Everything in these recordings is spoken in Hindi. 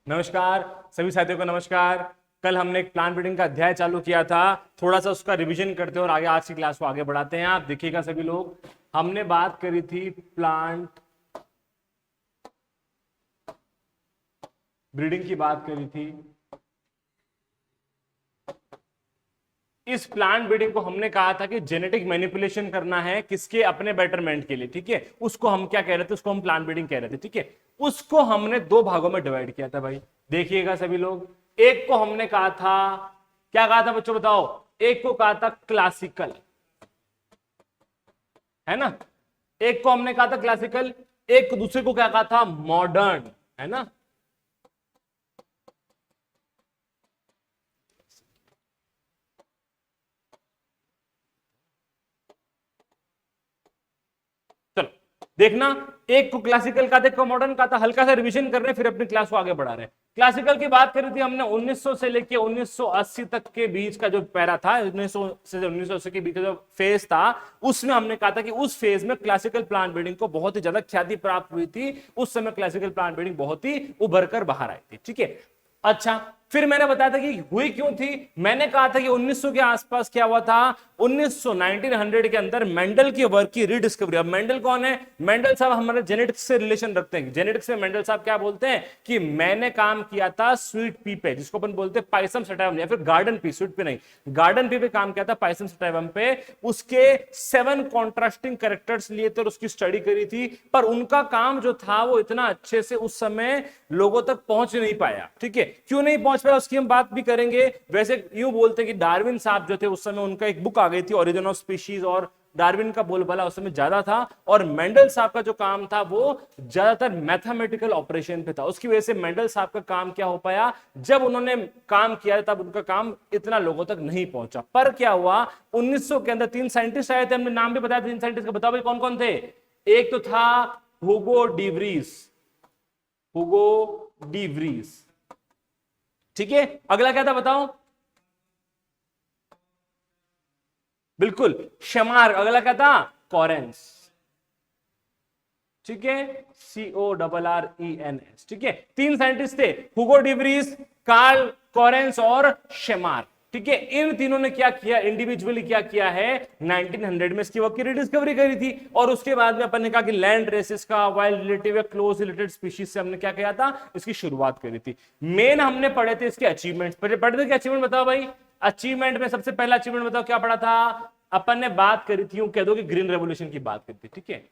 नमस्कार सभी साथियों को नमस्कार। कल हमने एक प्लांट ब्रीडिंग का अध्याय चालू किया था, थोड़ा सा उसका रिवीजन करते हैं और आगे आज की क्लास को आगे बढ़ाते हैं। आप देखिएगा सभी लोग, हमने बात करी थी प्लांट ब्रीडिंग की बात करी थी। इस प्लांट ब्रीडिंग को हमने कहा था कि जेनेटिक मैनिपुलेशन करना है किसके, अपने बेटरमेंट के लिए, ठीक है। उसको हम क्या कह रहे थे, उसको हम प्लांट ब्रीडिंग कह रहे थे, ठीक है। उसको हमने दो भागों में डिवाइड किया था भाई, देखिएगा सभी लोग। एक को हमने कहा था, क्या कहा था बच्चों बताओ, एक को कहा था क्लासिकल, है ना। एक को हमने कहा था क्लासिकल, एक को दूसरे को क्या कहा था, मॉडर्न, है ना। चलो देखना, एक को क्लासिकल का था, एक को मॉडर्न का था। हल्का सा रिवीजन कर रहे हैं, फिर अपनी क्लास को आगे बढ़ा रहे हैं। क्लासिकल की बात करी थी हमने 1900 से लेके 1980 तक के बीच का जो पैरा था, 1900 से 1980 के बीच का जो फेज था, उसमें हमने कहा था कि उस फेज में क्लासिकल प्लांट ब्रीडिंग को बहुत ही ज्यादा ख्याति प्राप्त हुई थी। उस समय क्लासिकल प्लांट ब्रीडिंग बहुत ही उभर कर बाहर आई थी, ठीक है। अच्छा, फिर मैंने बताया था कि हुई क्यों थी। मैंने कहा था कि 1900 के आसपास क्या हुआ था, 1900 के अंदर मेंडल की वर्क की रीडिस्कवरी। अब मेंडल कौन है, मेंडल साहब हमारे जेनेटिक्स से रिलेशन रखते हैं। जेनेटिक्स में मेंडल साहब क्या बोलते हैं कि मैंने काम किया था स्वीट पी पे, जिसको अपन बोलते हैं पाइसम सटाइवम, या फिर गार्डन पी, स्वीट पे नहीं, गार्डन पी पे काम किया था, पाइसम सटाइवम पे। उसके 7 कॉन्ट्रास्टिंग कैरेक्टर्स लिए थे और उसकी स्टडी करी थी, पर उनका काम जो था वो इतना अच्छे से उस समय लोगों तक पहुंच नहीं पाया, ठीक है। क्यों नहीं पहुंच पाया उसकी हम बात भी करेंगे। वैसे यूं बोलते हैं कि डार्विन साहब जो थे उस समय, उनका एक बुक आ गई थी ओरिजिन ऑफ स्पीशीज, और डार्विन का बोलबाला उस समय ज्यादा था, और मेंडल साहब का जो काम था वो ज्यादातर मैथमेटिकल ऑपरेशन पे था। उसकी वजह से मेंडल साहब का काम क्या हो पाया, जब उन्होंने काम किया तब उनका काम इतना लोगों तक नहीं पहुंचा। पर क्या हुआ, 1900 के अंदर 3 साइंटिस्ट आए थे, हमने नाम भी बताया 3 साइंटिस्ट का, बताओ भाई कौन कौन थे। एक तो था हुगो डीवरीज, हुगो डीवरीज, ठीक है। अगला क्या था बताओ, बिल्कुल शमार। अगला क्या था, कॉरेंस, ठीक है, CORRENS, ठीक है। 3 साइंटिस्ट थे, हुगो डिवरीज, कार्ल कॉरेंस और शेमार, ठीक है। इन तीनों ने क्या किया, इंडिविजुअली क्या किया है, 1900 में इसकी वर्क की डिस्कवरी करी थी। और उसके बाद में अपन ने कहा कि लैंड रेसेस का, वाइल्ड रिलेटिव या क्लोज रिलेटेड स्पीशीज से हमने क्या किया था, इसकी शुरुआत करी थी। मेन हमने पढ़े थे इसके अचीवमेंट्स, पढ़े थे क्या अचीवमेंट बताओ भाई। अचीवमेंट में सबसे पहला अचीवमेंट बताओ क्या पढ़ा था, अपन ने बात करी थी, कह दो कि ग्रीन रेवोल्यूशन की बात करी थी, ठीक है।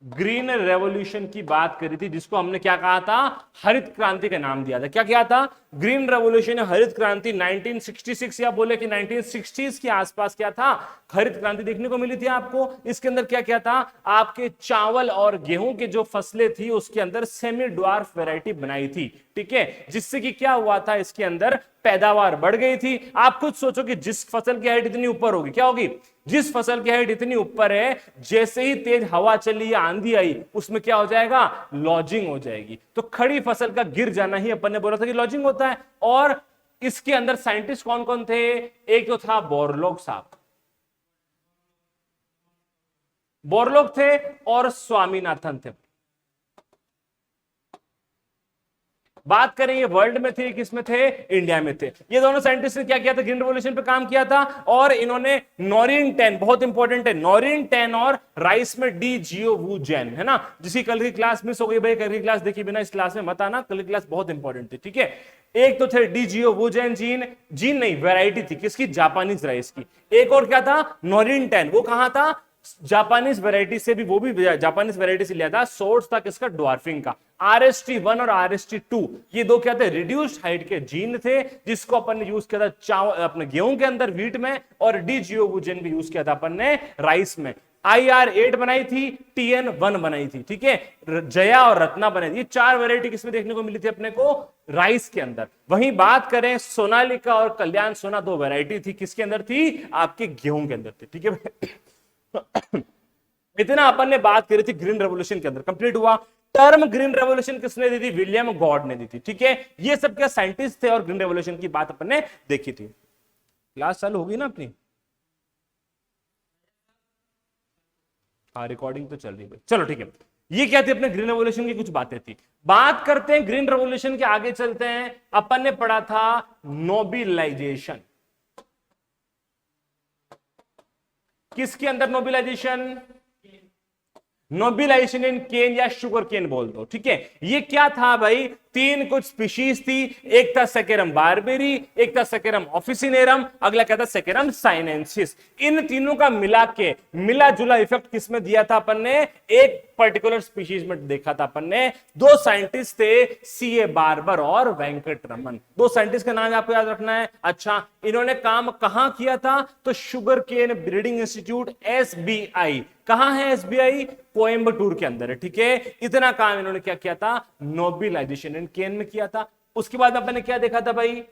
ग्रीन रेवोल्यूशन की बात करी थी, जिसको हमने क्या कहा था, हरित क्रांति का नाम दिया था। क्या किया था, ग्रीन रेवोल्यूशन, हरित क्रांति 1966 या बोले कि 1960s के आसपास क्या था, हरित क्रांति देखने को मिली थी आपको। इसके अंदर क्या किया था, आपके चावल और गेहूं के जो फसलें थी उसके अंदर सेमी ड्वार्फ वैरायटी बनाई थी, ठीक है। जिससे कि क्या हुआ था, इसके अंदर पैदावार बढ़ गई थी। आप खुद सोचो कि जिस फसल की हाइट इतनी ऊपर होगी, क्या होगी, जिस फसल की हाइट इतनी ऊपर है, जैसे ही तेज हवा चली या आंधी आई, उसमें क्या हो जाएगा, लॉजिंग हो जाएगी। तो खड़ी फसल का गिर जाना ही अपन ने बोला था कि लॉजिंग होता है। और इसके अंदर साइंटिस्ट कौन कौन थे, एक तो था बोरलॉग साहब, बोरलॉग थे, और स्वामीनाथन थे। बात करें ये वर्ल्ड में थे, किसमें थे, इंडिया में थे। ये दोनों साइंटिस्ट ने क्या किया था, ग्रीन रेवोल्यूशन पे काम किया था। और इन्होंने नॉरिन 10, बहुत इंपॉर्टेंट है, नॉरिन 10 और राइस में डी जियो वू जैन, है ना। जिसकी कल की क्लास मिस हो गई भाई, कल की क्लास देखी बिना इस क्लास में मत आना, कल की क्लास बहुत इंपॉर्टेंट थी, ठीक है। एक तो थे डी जियो वू जैन जीन, जीन नहीं वैरायटी थी किसकी, जापानीज राइस की। एक और क्या था, नॉरिन 10, वो कहां था, जापानीज वैरायटी से भी, वो भी जापानीज वैरायटी से लिया था। सोर्स था किसका, ड्वार्फिंग का। RST1 और RST2 ये दो क्या थे, रिड्यूस्ड हाइट के जीन थे, जिसको अपन ने यूज किया था चावल, अपने गेहूं के अंदर, वीट में, और डीजियोवुजेन भी यूज किया था अपन ने राइस में। IR8 बनाई थी, TN1 बनाई थी, ठीक है। जया और रत्ना बनाई थी। ये 4 वैरायटी किसमें देखने को मिली थी अपने को, राइस के अंदर। वहीं बात करें सोनालिका और कल्याण सोना, 2 वैरायटी थी, किसके अंदर थी, आपके गेहूं के अंदर थी, ठीक है। इतना अपन ने बात करी थी ग्रीन रेवोल्यूशन के अंदर, कंप्लीट हुआ। टर्म ग्रीन रेवोल्यूशन किसने दी थी, विलियम गॉड ने दी थी, ठीक है। ये सब क्या साइंटिस्ट थे, और ग्रीन रेवोल्यूशन की बात अपन ने देखी थी। क्लास चालू होगी ना अपनी, हाँ रिकॉर्डिंग तो चल रही है, चलो ठीक है। ये क्या थी, अपने ग्रीन रेवोल्यूशन की कुछ बातें थी। बात करते हैं ग्रीन रेवोल्यूशन के, आगे चलते हैं। अपन ने पढ़ा था नोबिलाइजेशन। किसके अंदर नोबिलाइजेशन? नोबिलाइजेशन इन केन या शुगर केन बोल दो, ठीक है। ये क्या था भाई, तीन कुछ स्पीशीज थी। एक था सेकेरम बारबेरी, एक था सेकेरम ऑफिसिनेरम, अगला क्या था, सेकेरम साइनेंसिस। इन तीनों का मिला जुला इफेक्ट किसमें दिया था अपन ने, एक पर्टिकुलर स्पीशीज में देखा था अपन ने। दो साइंटिस्ट थे, सीए बार्बर और वेंकटरमन। दो साइंटिस्ट का नाम आपको याद रखना है। अच्छा, इन्होंने काम कहां किया था, तो sugar cane breeding institute SBI। कहां है SBI? कोयंबटूर के अंदर है, ठीक है। इतना काम इन्होंने क्या किया था, नोबिलाइजेशन इन केन में किया था। उसके बाद अपन ने क्या देखा था भाई,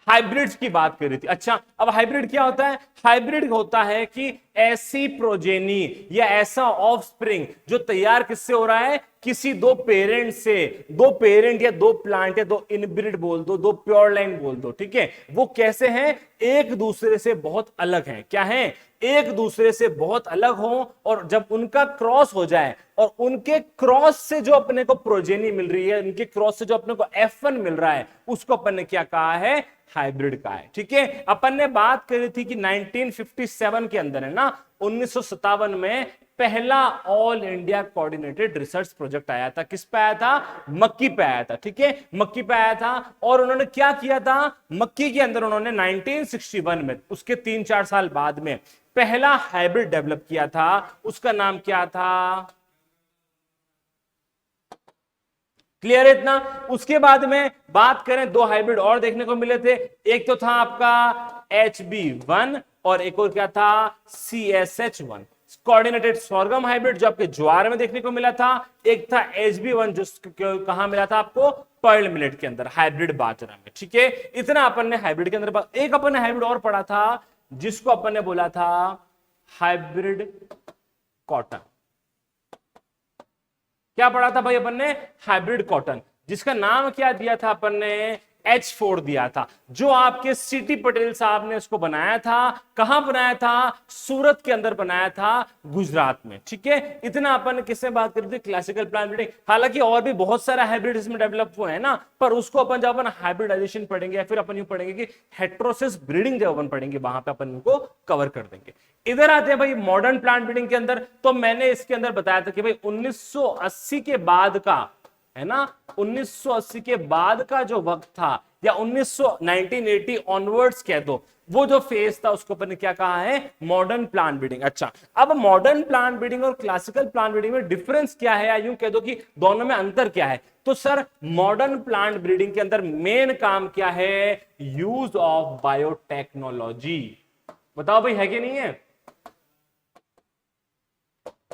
हाइब्रिड्स की बात कर रही थी। अच्छा, अब हाइब्रिड क्या होता है? हाइब्रिड होता है कि ऐसी प्रोजेनी या ऐसा ऑफस्प्रिंग जो तैयार किससे हो रहा है, किसी दो पेरेंट से। दो पेरेंट या दो प्लांट या दो इनब्रिड बोल दो, दो प्योर लाइन बोल दो, ठीक है। वो कैसे हैं, एक दूसरे से बहुत अलग हैं। क्या है, एक दूसरे से बहुत अलग हो, और जब उनका क्रॉस हो जाए और उनके क्रॉस से जो अपने को प्रोजेनी मिल रही है, उनके क्रॉस से जो अपने को F1 मिल रहा है, उसको अपन ने क्या कहा है, हाइब्रिड का है, ठीक है। अपन ने बात करी थी कि 1957 के अंदर है ना, 1957 में पहला all India coordinated research project आया था। किस पे आया था, मक्की पे आया था, ठीक है। मक्की पे आया था, और उन्होंने क्या किया था, मक्की के अंदर उन्होंने 1961 में, उसके 3-4 साल बाद में पहला हाइब्रिड डेवलप किया था। उसका नाम क्या था, क्लियर है इतना। उसके बाद में बात करें, दो हाइब्रिड और देखने को मिले थे। एक तो था आपका HB1 और एक और क्या था, CSH1, कोऑर्डिनेटेड सॉर्गम हाइब्रिड, जो आपके ज्वार में देखने को मिला था। एक था HB1 जो कहां मिला था आपको, पर्ल मिलेट के अंदर, हाइब्रिड बाजरा में, ठीक है। इतना अपन ने हाइब्रिड के अंदर। एक अपन ने हाइब्रिड और पढ़ा था, जिसको अपन ने बोला था हाइब्रिड कॉटन। क्या पढ़ा था भाई अपन ने, हाइब्रिड कॉटन, जिसका नाम क्या दिया था अपन ने, H4 दिया था। जो आपके सीटी पटेल साहब ने इसको बनाया था। कहां बनाया था, सूरत के अंदर बनाया था, गुजरात में, ठीक है। इतना अपन किससे बात करी थी, क्लासिकल प्लांट ब्रीडिंग। हालांकि और भी बहुत सारा हाइब्रिड इसमें डेवलप हुए हैं ना, पर उसको अपन जब अपन हाइब्रिडाइजेशन पढ़ेंगे, या फिर अपन यूं पढ़ेंगे कि हेट्रोसिस ब्रीडिंग जब अपन पढ़ेंगे, वहां पे अपन इनको कवर कर देंगे। इधर आते हैं भाई मॉडर्न प्लांट ब्रीडिंग के अंदर। तो मैंने इसके अंदर बताया था कि भाई 1980 के बाद का है ना, 1980 के बाद का जो वक्त था, या 1980 ऑनवर्ड्स कह दो, वो जो फेज था, उसको अपन ने क्या कहा है, मॉडर्न प्लांट ब्रीडिंग। अच्छा, अब मॉडर्न प्लांट ब्रीडिंग और क्लासिकल प्लांट ब्रीडिंग में डिफरेंस क्या है, या यूं कह दो कि दोनों में अंतर क्या है। तो सर, मॉडर्न प्लांट ब्रीडिंग के अंदर मेन काम क्या है, यूज ऑफ बायोटेक्नोलॉजी। बताओ भाई, है कि नहीं है?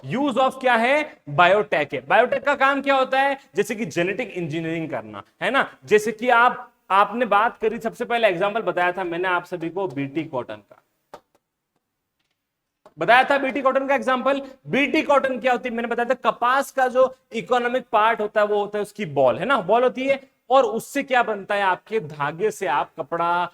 यूज ऑफ क्या है, बायोटेक है। बायोटेक का काम क्या होता है, जैसे कि जेनेटिक इंजीनियरिंग करना, है ना। जैसे कि आपने बात करी, सबसे पहले एग्जांपल बताया था मैंने आप सभी को बीटी कॉटन का, बताया था बीटी कॉटन का एग्जांपल। बीटी कॉटन क्या होती है, मैंने बताया था, कपास का जो इकोनॉमिक पार्ट होता है, वो होता है उसकी बॉल, है ना, बॉल होती है। और उससे क्या बनता है, आपके धागे से आप कपड़ा,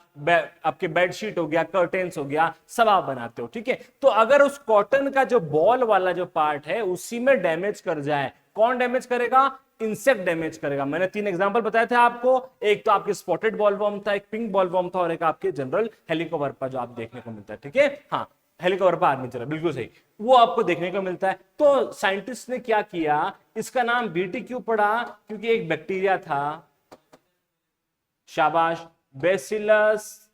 आपके बेडशीट हो गया, कर्टेन्स हो गया, सब आप बनाते हो, ठीक है। तो अगर उस कॉटन का जो बॉल वाला जो पार्ट है, उसी में डैमेज कर जाए, कौन डैमेज करेगा, इंसेक्ट डैमेज करेगा। मैंने 3 एग्जांपल बताए थे आपको। एक तो आपके स्पॉटेड बॉलवर्म था, एक पिंक बॉलवर्म था, और एक आपके जनरल हेलिकोवर्पा जो आप देखने को मिलता है, ठीक है। हाँ, हेलिकोवर्पा आर्मीचर, बिल्कुल सही, वो आपको देखने को मिलता है। तो साइंटिस्ट ने क्या किया, इसका नाम बीटी क्यों पड़ा, क्योंकि एक बैक्टीरिया था, शाबाश, बेसिलस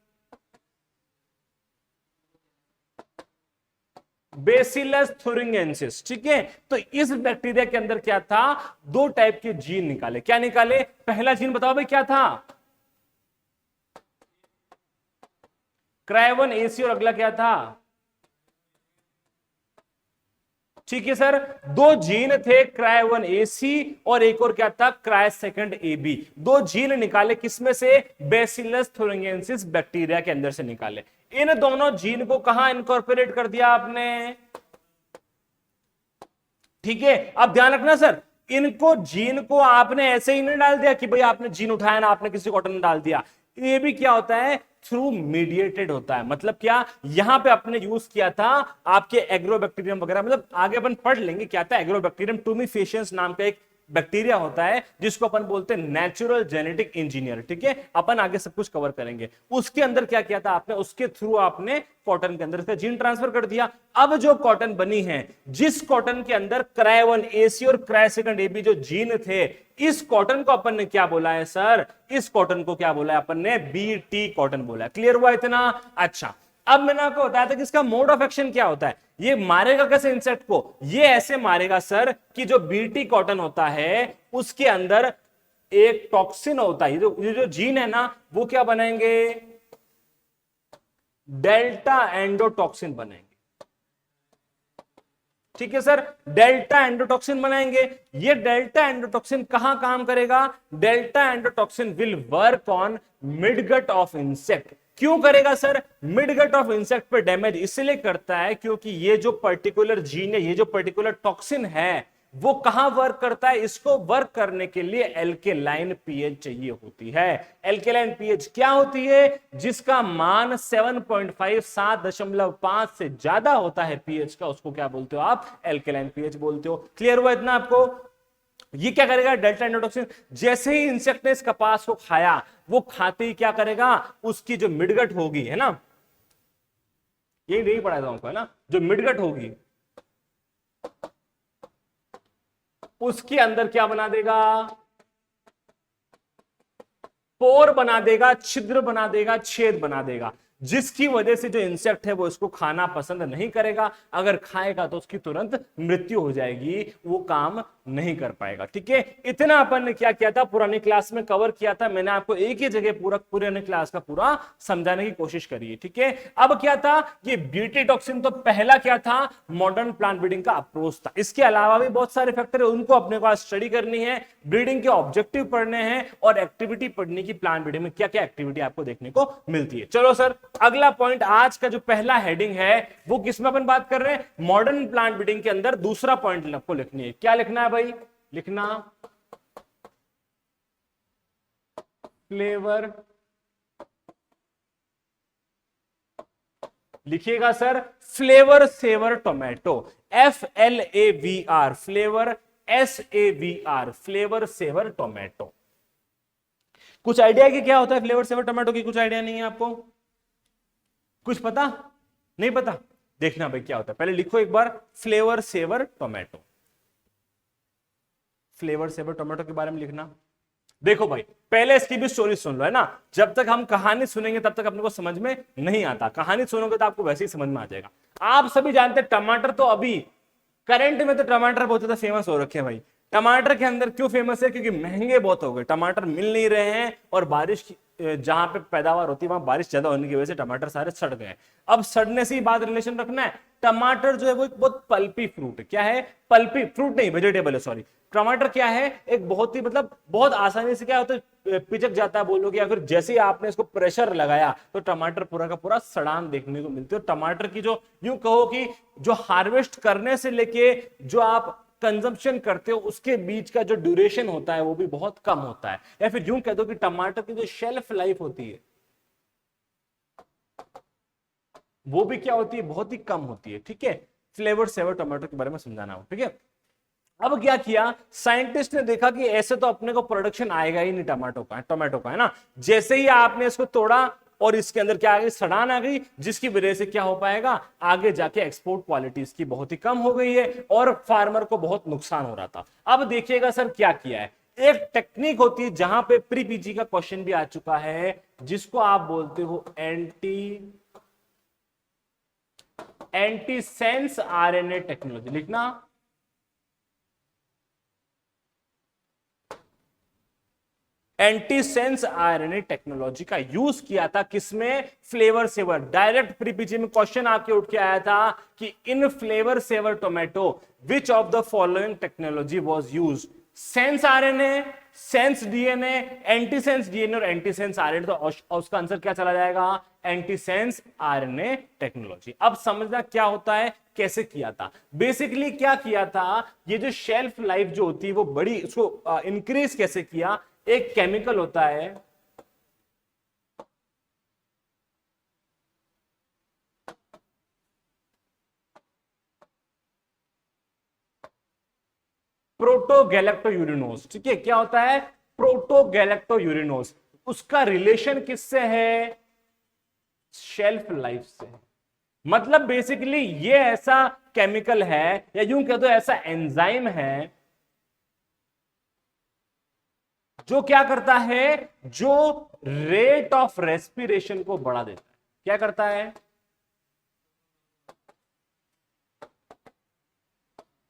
थुरिंगेंसिस, ठीक है। तो इस बैक्टीरिया के अंदर क्या था, 2 टाइप के जीन निकाले। क्या निकाले, पहला जीन बताओ भाई क्या था, क्राइवन AC, और अगला क्या था, ठीक है सर, 2 जीन थे, क्राइवन AC और एक और क्या था, क्राय सेकंड AB। 2 जीन निकाले, किसमें से, बेसिलस थुरिंगेंसिस बैक्टीरिया के अंदर से निकाले। इन दोनों जीन को कहां इनकॉर्पोरेट कर दिया आपने, ठीक है। अब ध्यान रखना सर, इनको जीन को आपने ऐसे ही नहीं डाल दिया कि भाई आपने जीन उठाया ना, आपने किसी कॉटन में डाल दिया। ये भी क्या होता है थ्रू मीडिएटेड होता है। मतलब क्या, यहां पे आपने यूज किया था आपके एग्रोबैक्टीरियम वगैरह, मतलब आगे अपन पढ़ लेंगे क्या था एग्रोबैक्टीरियम टूमीफेशियंस नाम का एक बैक्टीरिया होता है जिसको अपन बोलते हैं नेचुरल जेनेटिक इंजीनियर। ठीक है, अपन आगे सब कुछ कवर करेंगे। उसके अंदर क्या किया था आपने, उसके थ्रू आपने कॉटन के अंदर इसका जीन ट्रांसफर कर दिया। अब जो कॉटन बनी है, जिस कॉटन के अंदर क्राय1AC और क्राय2AB जो जीन थे, इस कॉटन को अपन ने क्या बोला है सर, इस कॉटन को क्या बोला है अपन ने, बीटी कॉटन बोला है। क्लियर हुआ इतना? अच्छा, अब मैंने आपको बताया था कि इसका मोड ऑफ एक्शन क्या होता है। ये मारेगा कैसे इंसेक्ट को, ये ऐसे मारेगा सर कि जो बीटी कॉटन होता है उसके अंदर एक टॉक्सिन होता है, ये जो जीन है ना वो क्या बनाएंगे, डेल्टा एंडोटॉक्सिन बनाएंगे। ठीक है सर, डेल्टा एंडोटॉक्सिन बनाएंगे। ये डेल्टा एंडोटॉक्सिन कहां काम करेगा, delta endotoxin will work on midgut of insect. क्यों करेगा सर, मिडगट ऑफ इंसेक्ट पे डैमेज इसलिए करता है क्योंकि ये जो पर्टिकुलर जीन है, ये जो पर्टिकुलर टॉक्सिन है, वो कहां वर्क करता है, इसको वर्क करने के लिए एल्केलाइन पीएच चाहिए होती है। एल्केलाइन पीएच क्या होती है, जिसका मान 7.5 7.5 से ज्यादा होता है पीएच का, उसको क्या बोलते हो आप, एल्केलाइन पीएच बोलते हो। क्लियर हुआ इतना आपको? ये क्या करेगा, डेल्टा एंडोटॉक्सिन, जैसे ही इंसेक्ट ने इस कपास को खाया, वो खाते ही क्या करेगा, उसकी जो मिडगट होगी, है ना, ये नहीं पढ़ा था हमको, है ना, जो मिडगट होगी उसके अंदर क्या बना देगा, पोर बना देगा, छिद्र बना देगा, छेद बना देगा, जिसकी वजह से जो इंसेक्ट है वो इसको खाना पसंद नहीं करेगा। अगर खाएगा तो उसकी तुरंत मृत्यु हो जाएगी, वो काम नहीं कर पाएगा। ठीक है, इतना अपन ने क्या किया था, पुरानी क्लास में कवर किया था। मैंने आपको एक ही जगह पूरा पुरानी क्लास का पूरा समझाने की कोशिश करी है। ठीक है, अब क्या था, ये बीटी टॉक्सिन तो पहला क्या था, मॉडर्न प्लांट ब्रीडिंग का अप्रोच था। इसके अलावा भी बहुत सारे फैक्टर है, उनको अपने को स्टडी करनी है, ब्रीडिंग के ऑब्जेक्टिव पढ़ने हैं और एक्टिविटी पढ़ने की, प्लांट ब्रीडिंग में क्या क्या एक्टिविटी आपको देखने को मिलती है। चलो सर, अगला पॉइंट, आज का जो पहला हेडिंग है वो किसमें अपन बात कर रहे हैं, मॉडर्न प्लांट ब्रीडिंग के अंदर दूसरा पॉइंट आपको लिखनी है। क्या लिखना है भाई, लिखना फ्लेवर, लिखिएगा sir, flavour Savr tomato, FLAVR, flavour SAVR, flavour Savr tomato. कुछ आइडिया कि क्या होता है फ्लेवर सेवर टोमेटो की, कुछ आइडिया नहीं है आपको, कुछ पता नहीं, पता, देखना भाई क्या होता है। पहले लिखो एक बार Flavr Savr tomato, Flavr Savr tomato के बारे में लिखना। देखो भाई, पहले इसकी भी स्टोरी सुन लो, है ना, जब तक हम कहानी सुनेंगे तब तक अपने को समझ में नहीं आता, कहानी सुनोगे तो आपको वैसे ही समझ में आ जाएगा। आप सभी जानते हैं टमाटर तो अभी करंट में तो टमाटर बहुत ज्यादा फेमस हो रखे हैं भाई। टमाटर के अंदर क्यों फेमस है, क्योंकि महंगे बहुत हो गए, टमाटर मिल नहीं रहे हैं, और बारिश की जहां पे पैदावार होती है वहां बारिश ज्यादा होने की वजह से टमाटर सारे सड़ गए। अब सड़ने से ही बात रिलेशन रखना है, टमाटर जो है वो एक बहुत पल्पी फ्रूट है। क्या है, पल्पी फ्रूट नहीं, वेजिटेबल है, सॉरी। टमाटर क्या है, एक बहुत ही मतलब बहुत आसानी से क्या होता है, पिचक जाता है बोलोगे, या फिर जैसे ही आपने इसको प्रेशर लगाया तो टमाटर पूरा का पूरा सड़ान देखने को मिलती है। टमाटर की जो यूं कहो कि जो हार्वेस्ट करने से लेके जो आप कंजम्पशन करते हो उसके बीच का जो ड्यूरेशन होता है वो भी बहुत कम होता है, या फिर यूं कह दो कि टमाटर की जो शेल्फ लाइफ होती है वो भी क्या होती है, बहुत ही कम होती है। ठीक है, फ्लेवर सेवर टोमेटो के बारे में समझाना हो। ठीक है, अब क्या किया साइंटिस्ट ने, देखा कि ऐसे तो अपने को प्रोडक्शन आएगा ही नहीं टोमेटो का, है ना। जैसे ही आपने इसको तोड़ा और इसके अंदर क्या आ गई, सड़ान आ गई, जिसकी वजह से क्या हो पाएगा, आगे जाके एक्सपोर्ट क्वालिटी इसकी बहुत ही कम हो गई है और फार्मर को बहुत नुकसान हो रहा था। अब देखिएगा सर क्या किया है, एक टेक्निक होती है जहां पे प्री पीजी का क्वेश्चन भी आ चुका है, जिसको आप बोलते हो एंटीसेंस आरएनए टेक्नोलॉजी। लिखना एंटीसेंस आरएनए टेक्नोलॉजी का यूज किया था किसमें, Flavr Savr. Direct pre PG में क्वेश्चन आपके उठ के आया था कि इन Flavr Savr tomato which of the following technology was used, sense RNA, sense DNA, antisense DNA और एंटीसेंस आरएनए। तो उसका आंसर क्या चला जाएगा, एंटीसेंस आरएनए टेक्नोलॉजी। अब समझना क्या होता है, कैसे किया था। बेसिकली क्या किया था, ये जो शेल्फ लाइफ जो होती है वो बड़ी, उसको इंक्रीज कैसे किया, एक केमिकल होता है प्रोटोगैलेक्टोयूरिनोज। ठीक है, क्या होता है प्रोटोगैलेक्टोयूरिनोज, उसका रिलेशन किससे है, शेल्फ लाइफ से। मतलब बेसिकली ये ऐसा केमिकल है या यूं कह दो ऐसा एंजाइम है जो क्या करता है, जो रेट ऑफ रेस्पिरेशन को बढ़ा देता है। क्या करता है,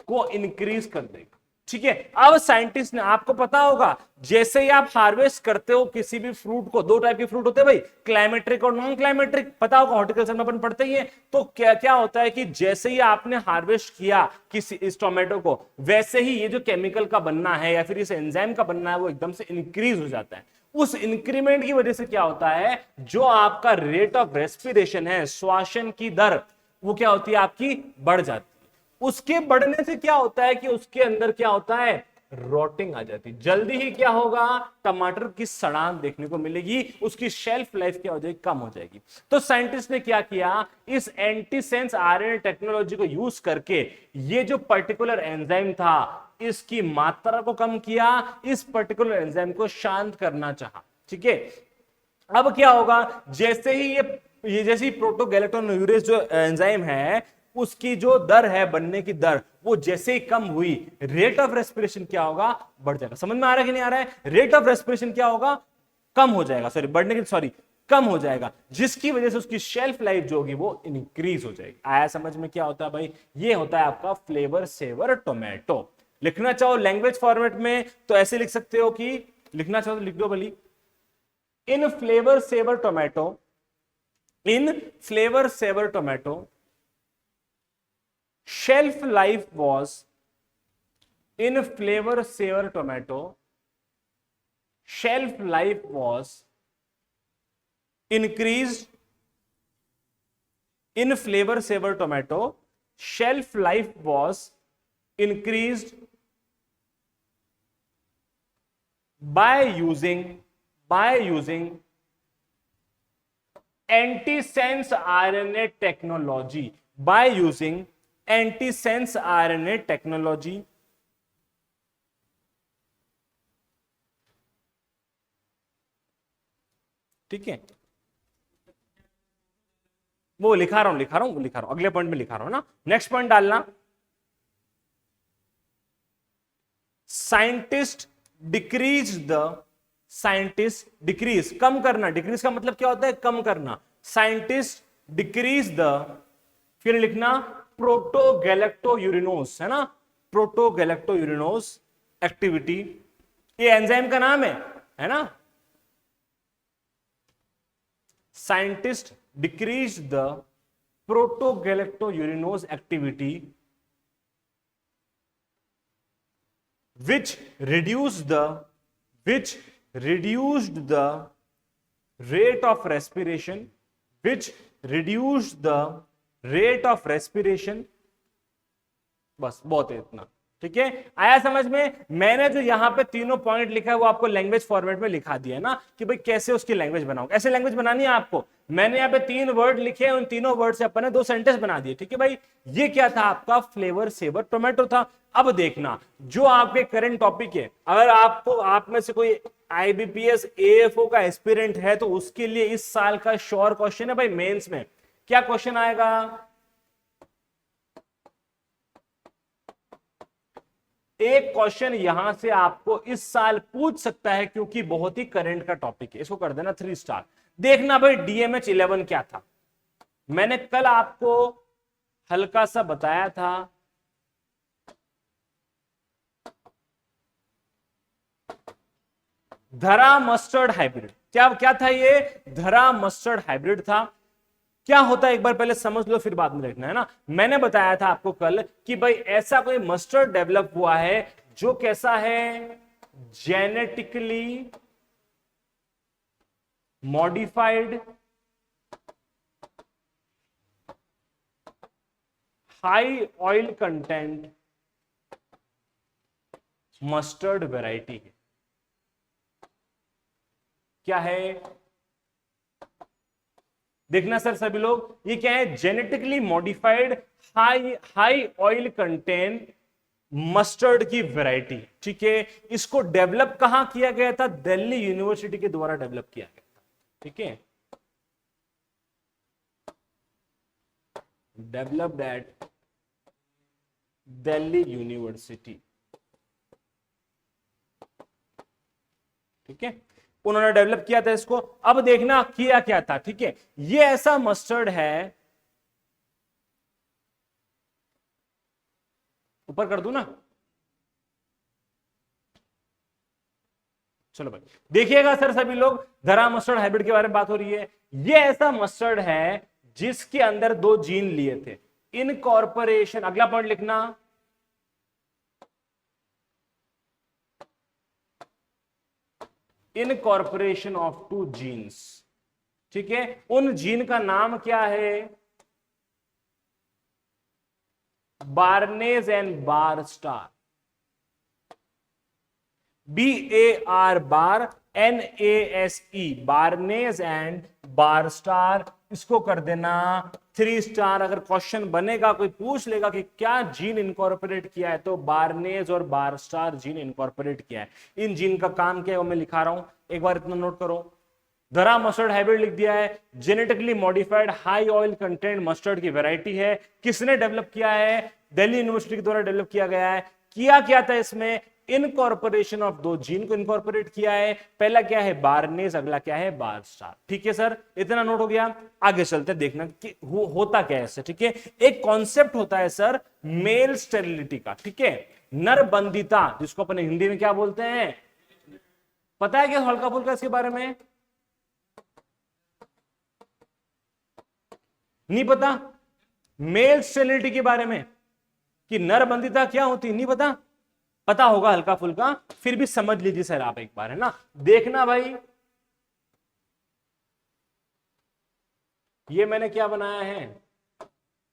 को इंक्रीज कर देगा। ठीक है, अब साइंटिस्ट ने, आपको पता होगा जैसे ही आप हार्वेस्ट करते हो किसी भी फ्रूट को, दो टाइप के फ्रूट होते हैं भाई, क्लाइमेट्रिक और नॉन क्लाइमेट्रिक, पता होगा हॉर्टिकल्चर में अपन पढ़ते ही है। तो क्या क्या होता है कि जैसे ही आपने हार्वेस्ट किया किसी इस टोमेटो को, वैसे ही ये जो केमिकल का बनना है या फिर इस एंजाइम का बनना है वो एकदम से इंक्रीज हो जाता है। उस इंक्रीमेंट की वजह से क्या होता है, जो आपका रेट ऑफ रेस्पिरेशन है, श्वासन की दर, वो क्या होती है आपकी बढ़ जाती है। उसके बढ़ने से क्या होता है कि उसके अंदर क्या होता है, रोटिंग आ जाती है। जल्दी ही क्या होगा, टमाटर की सड़ांध देखने को मिलेगी, उसकी शेल्फ लाइफ क्या हो जाएगी, कम हो जाएगी। तो साइंटिस्ट ने क्या किया, इस एंटीसेंस आरएनए टेक्नोलॉजी को यूज करके ये जो पर्टिकुलर एंजाइम था इसकी मात्रा को कम किया, इस पर्टिकुलर एंजाइम को शांत करना चाहा। ठीक है, अब क्या होगा, जैसे ही ये जैसी प्रोटोगैलेक्टोन्यूरेज जो एंजाइम है उसकी जो दर है बनने की दर, वो जैसे ही कम हुई, रेट ऑफ रेस्पिरेशन क्या होगा, बढ़ जाएगा। समझ में आ रहा है कि नहीं आ रहा है, रेट ऑफ रेस्पिरेशन क्या होगा, कम हो जाएगा, कम हो जाएगा, जिसकी वजह से उसकी शेल्फ लाइफ जो होगी वो इंक्रीज हो जाएगी। आया समझ में, क्या होता है भाई, ये होता है आपका फ्लेवर सेवर टोमेटो। लिखना चाहो लैंग्वेज फॉर्मेट में तो ऐसे लिख सकते हो कि, लिखना चाहो तो लिख दो भली, इन Flavr Savr tomato, in Flavr Savr tomato shelf life was, in flavor saver tomato shelf life was increased, in flavor saver tomato shelf life was increased by using antisense RNA technology, by using antisense RNA technology. ठीक है, वो लिखा रहा हूं अगले पॉइंट में लिखा रहा हूं ना, नेक्स्ट पॉइंट डालना, साइंटिस्ट डिक्रीज, कम करना, डिक्रीज का मतलब क्या होता है, कम करना, साइंटिस्ट डिक्रीज द, फिर लिखना प्रोटोगैलेक्टोयूरिनोज, है ना, प्रोटोगैलेक्टोयूरिनोज एक्टिविटी, ये एंजाइम का नाम है ना। Scientist decrease the polygalacturonase activity which reduced the rate of respiration, बस बहुत है इतना। ठीक है, आया समझ में। मैंने जो यहां पे तीनों पॉइंट लिखा है वो आपको लैंग्वेज फॉर्मेट में लिखा दिया है ना, कि भाई कैसे उसकी लैंग्वेज बनाओ, ऐसे लैंग्वेज बनानी है आपको। मैंने यहाँ पे 3 वर्ड लिखे, उन तीनों वर्ड से अपन ने 2 सेंटेंस बना दिए। ठीक है भाई, ये क्या था आपका फ्लेवर सेवर टोमेटो था। अब देखना जो आपके करंट टॉपिक है, अगर आपको, आप में से कोई IBPS AFO का एस्पिरेंट है तो उसके लिए इस साल का श्योर क्वेश्चन है भाई, मेंस में क्या क्वेश्चन आएगा, एक क्वेश्चन यहां से आपको इस साल पूछ सकता है क्योंकि बहुत ही करंट का टॉपिक है। इसको कर देना 3 स्टार। देखना भाई DMH 11 क्या था, मैंने कल आपको हल्का सा बताया था, धरा मस्टर्ड हाइब्रिड। क्या था ये, धरा मस्टर्ड हाइब्रिड था। क्या होता है एक बार पहले समझ लो, फिर बाद में देखना, है ना। मैंने बताया था आपको कल कि भाई ऐसा कोई मस्टर्ड डेवलप हुआ है जो कैसा है, genetically modified high oil content mustard variety है। क्या है, देखना सर सभी लोग, ये क्या है, genetically modified high oil content mustard की वैरायटी, ठीक है। इसको डेवलप कहां किया गया था? दिल्ली यूनिवर्सिटी के द्वारा डेवलप किया गया था, ठीक है। डेवलप्ड एट दिल्ली यूनिवर्सिटी, ठीक है, उन्होंने डेवलप किया था इसको। अब देखना किया क्या था, ठीक है। ये ऐसा मस्टर्ड है, ऊपर कर दूं ना, चलो भाई देखिएगा सर, सभी लोग धरा मस्टर्ड हाइब्रिड के बारे में बात हो रही है। ये ऐसा मस्टर्ड है जिसके अंदर 2 जीन लिए थे, इनकॉर्पोरेशन, अगला पॉइंट लिखना, इनकॉर्पोरेशन ऑफ 2 जीन्स, ठीक है। उन जीन का नाम क्या है? Barnase and barstar, BAR, barnase and barstar. इसको कर देना 3 स्टार। अगर क्वेश्चन बनेगा, कोई पूछ लेगा कि क्या जीन इनकॉर्पोरेट किया है, तो बार्नेज और बार स्टार जीन इनकॉर्पोरेट किया है। इन जीन का काम क्या है वो मैं लिखा रहा हूं, एक बार इतना नोट करो। धरा मस्टर्ड हाइब्रिड लिख दिया है, genetically modified high oil content mustard की वैरायटी है। किसने डेवलप किया है? दिल्ली यूनिवर्सिटी के द्वारा डेवलप किया गया है। किया क्या था इसमें? इनकॉर्पोरेशन ऑफ 2 जीन को इनकॉर्पोरेट किया है। पहला क्या है? बार्नेज, अगला क्या है? बार स्टार, ठीक है सर, इतना नोट हो गया। आगे चलते देखना कि होता क्या है, ठीक है। एक कॉन्सेप्ट होता है सर मेल स्टेरिलिटी का, ठीक है, नरबंदिता, जिसको अपन हिंदी में क्या बोलते हैं, पता है क्या हल्का फुल्का इसके बारे में? नहीं पता? मेल स्टेरिलिटी के बारे में कि नरबंदिता क्या होती, नहीं पता? पता होगा हल्का फुल्का, फिर भी समझ लीजिए सर आप एक बार, है ना। देखना भाई, ये मैंने क्या बनाया है,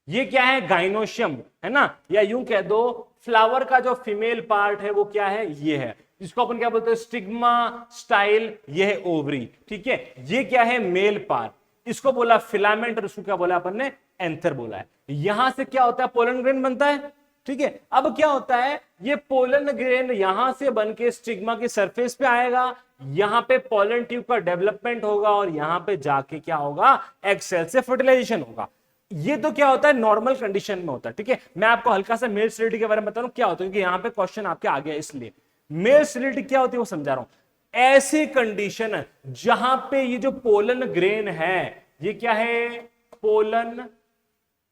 ये क्या है? गाइनोशियम, है ना, या यूं कह दो फ्लावर का जो फीमेल पार्ट है वो क्या है? ये है, जिसको अपन क्या बोलते हैं? Stigma style. ये है ओवरी, ठीक है। ये क्या है? मेल पार्ट, इसको बोला फिलामेंट, और इसको क्या बोला अपन ने? एंथर बोला है। यहां से क्या होता है? पोलन ग्रेन बनता है, ठीक है। अब क्या होता है? ये पोलन ग्रेन यहां से बन के स्टिग्मा की सरफेस पे आएगा, यहां पे पोलन ट्यूब का डेवलपमेंट होगा, और यहां पे जाके क्या होगा? एग सेल से फर्टिलाइजेशन होगा। ये तो क्या होता है? नॉर्मल कंडीशन में होता है, ठीक है। मैं आपको हल्का सा मेल स्टेरिलिटी के बारे में बता रहा हूं क्या होता है, क्योंकि यहां पे क्वेश्चन आपके आ गया, इसलिए मेल स्टेरिलिटी क्या होती है वो समझा रहा हूं। ऐसी कंडीशन जहां पे ये जो पोलन ग्रेन है, ये क्या है? पोलन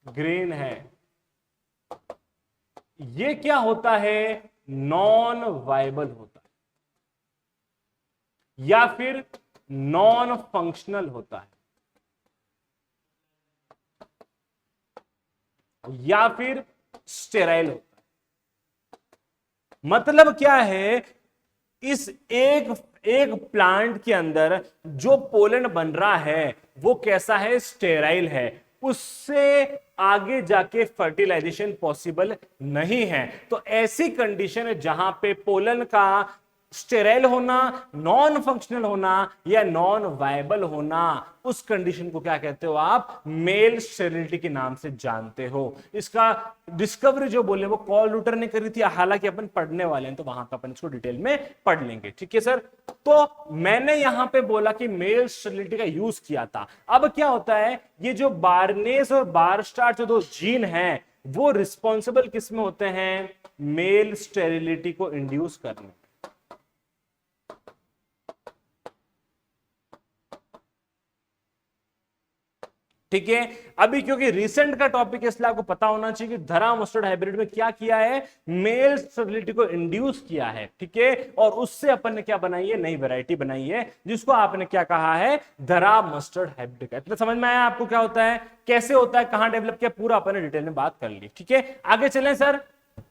ग्रेन है। ये क्या होता है? नॉन वायबल होता है, या फिर नॉन फंक्शनल होता है, या फिर स्टेराइल होता है। मतलब क्या है? इस एक प्लांट के अंदर जो पोलन बन रहा है वो कैसा है? स्टेराइल है, उससे आगे जाके फर्टिलाइजेशन पॉसिबल नहीं है। तो ऐसी कंडीशन है जहां पे पोलन का स्टेराइल होना, नॉन फंक्शनल होना, या नॉन वायबल होना, उस कंडीशन को क्या कहते हो आप? मेल स्टेरिलिटी के नाम से जानते हो। इसका डिस्कवरी जो बोले वो कॉल रूटर ने करी थी, हालांकि अपन पढ़ने वाले हैं तो वहां का अपन इसको डिटेल में पढ़ लेंगे, ठीक है सर। तो मैंने यहां पे बोला कि मेल स्टेरिलिटी का यूज किया था। अब क्या होता है? ये जो बार्नेस और बार स्टार जो 2 जीन है, वो रिस्पॉन्सिबल किस में होते हैं? मेल स्टेरिलिटी को इंड्यूस करने। ठीक है। अभी क्योंकि रिसेंट का टॉपिक है इसलिए आपको पता होना चाहिए कि धरा मस्टर्ड हाइब्रिड में क्या किया है? मेल स्टेरिलिटी को इंड्यूस किया है, ठीक है। और उससे अपन ने क्या बनाई है? नई वैरायटी बनाई है, जिसको आपने क्या कहा है? धरा मस्टर्ड हाइब्रिड। इतना समझ में आया आपको क्या होता है, कैसे होता है, कहां डेवलप किया, पूरा अपन ने डिटेल में बात कर ली, ठीक है। आगे चलें सर,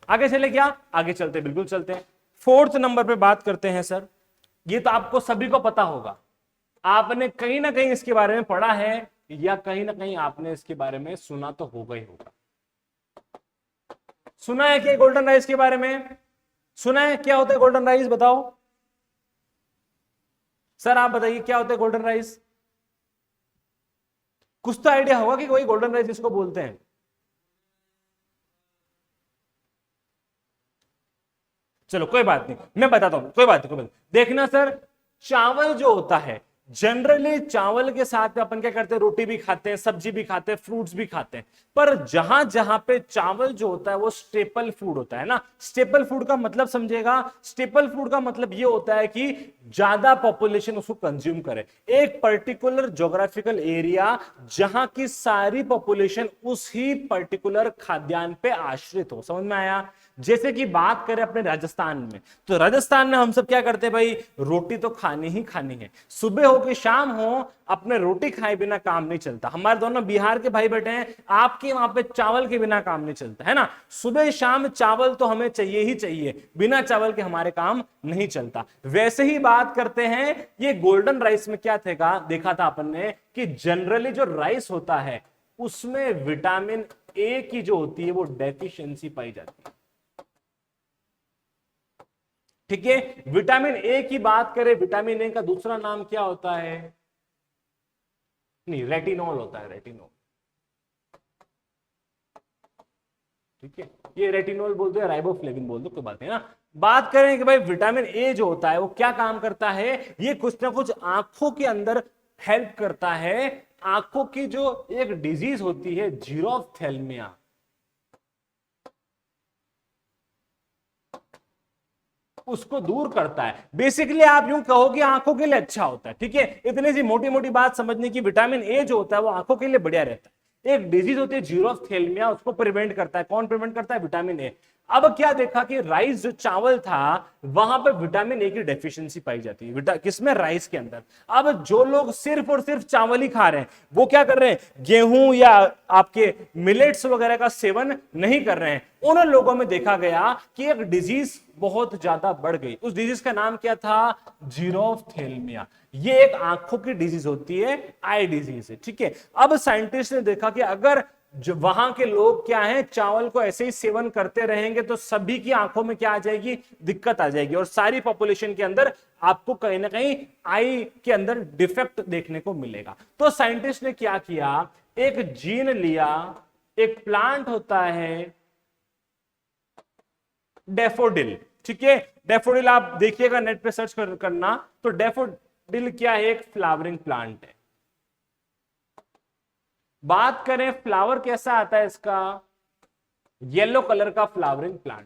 आगे चले क्या? आगे चलते, बिल्कुल चलते हैं। 4th नंबर पे बात करते हैं सर। ये तो आपको सभी को पता होगा, आपने कहीं ना कहीं इसके बारे में पढ़ा है, या कहीं ना कहीं आपने इसके बारे में सुना तो होगा ही होगा। सुना है क्या गोल्डन राइस के बारे में? सुना है क्या होता है गोल्डन राइस? बताओ सर, आप बताइए क्या होता है गोल्डन राइस? कुछ तो आइडिया होगा कि वही गोल्डन राइस जिसको बोलते हैं। चलो कोई बात नहीं, मैं बताता हूं, कोई बात नहीं, कोई बात नहीं। देखना सर, चावल जो होता है जनरली, चावल के साथ अपन क्या करते हैं, रोटी भी खाते हैं, सब्जी भी खाते हैं, फ्रूट्स भी खाते हैं। पर जहां जहां पे चावल जो होता है वो स्टेपल फूड होता है ना। स्टेपल फूड का मतलब समझेगा, स्टेपल फूड का मतलब ये होता है कि ज्यादा पॉपुलेशन उसको कंज्यूम करे, एक पर्टिकुलर ज्योग्राफिकल एरिया जहां की सारी पॉपुलेशन उसी पर्टिकुलर खाद्यान्न पे आश्रित हो। समझ में आया? जैसे कि बात करें अपने राजस्थान में, तो राजस्थान में हम सब क्या करते हैं भाई, रोटी तो खानी ही खानी है, सुबह हो कि शाम हो, अपने रोटी खाए बिना काम नहीं चलता। हमारे दोनों बिहार के भाई बैठे हैं, आपके वहां पे चावल के बिना काम नहीं चलता है ना, सुबह शाम चावल तो हमें चाहिए ही चाहिए, बिना चावल के हमारे काम नहीं चलता। वैसे ही बात करते हैं, ये गोल्डन राइस में क्या थे, देखा था अपन ने कि जनरली जो राइस होता है उसमें विटामिन ए की जो होती है वो डेफिशिएंसी पाई जाती है। ठीक है, विटामिन ए की बात करें, विटामिन ए का दूसरा नाम क्या होता है, नहीं रेटिनॉल होता है, रेटिनॉल। ठीक है, ये रेटिनॉल बोलते हैं, राइबोफ्लेविन बोल दो, कोई बात नहीं ना। बात करें कि भाई विटामिन ए जो होता है वो क्या काम करता है, ये कुछ ना कुछ आंखों के अंदर हेल्प करता है। आंखों की जो एक डिजीज होती है जीरोफ्थेल्मिया, उसको दूर करता है। बेसिकली आप यूं कहो कि आंखों के लिए अच्छा होता है। ठीक है, इतनी सी मोटी मोटी बात समझने की, विटामिन ए जो होता है वो आंखों के लिए बढ़िया रहता है। एक डिजीज होती है जीरोफ्थेल्मिया, उसको प्रिवेंट करता है। कौन प्रिवेंट करता है? Vitamin A. अब क्या देखा कि राइस जो चावल था वहां पर विटामिन ए की डेफिशिएंसी पाई जाती है, किसमें? राइस के अंदर। अब जो लोग सिर्फ और सिर्फ चावल ही खा रहे हैं, वो क्या कर रहे हैं, गेहूं या आपके मिलेट्स वगैरह का सेवन नहीं कर रहे हैं, उन लोगों में देखा गया कि एक डिजीज बहुत ज्यादा बढ़ गई। उस डिजीज का नाम क्या था? जीरोफ्थेल्मिया। ये एक आंखों की डिजीज होती है, आई डिजीज है। ठीक है, अब साइंटिस्ट ने देखा कि अगर जो वहां के लोग क्या है, चावल को ऐसे ही सेवन करते रहेंगे तो सभी की आंखों में क्या आ जाएगी, दिक्कत आ जाएगी, और सारी पॉपुलेशन के अंदर आपको कहीं ना कहीं आई के अंदर डिफेक्ट देखने को मिलेगा। तो साइंटिस्ट ने क्या किया, एक जीन लिया, एक प्लांट होता है डेफोडिल। ठीक है, डेफोडिल आप देखिएगा, नेट पे सर्च करना, तो डेफोडिल क्या है, एक फ्लावरिंग प्लांट है। बात करें फ्लावर कैसा आता है इसका, येलो कलर का फ्लावरिंग प्लांट।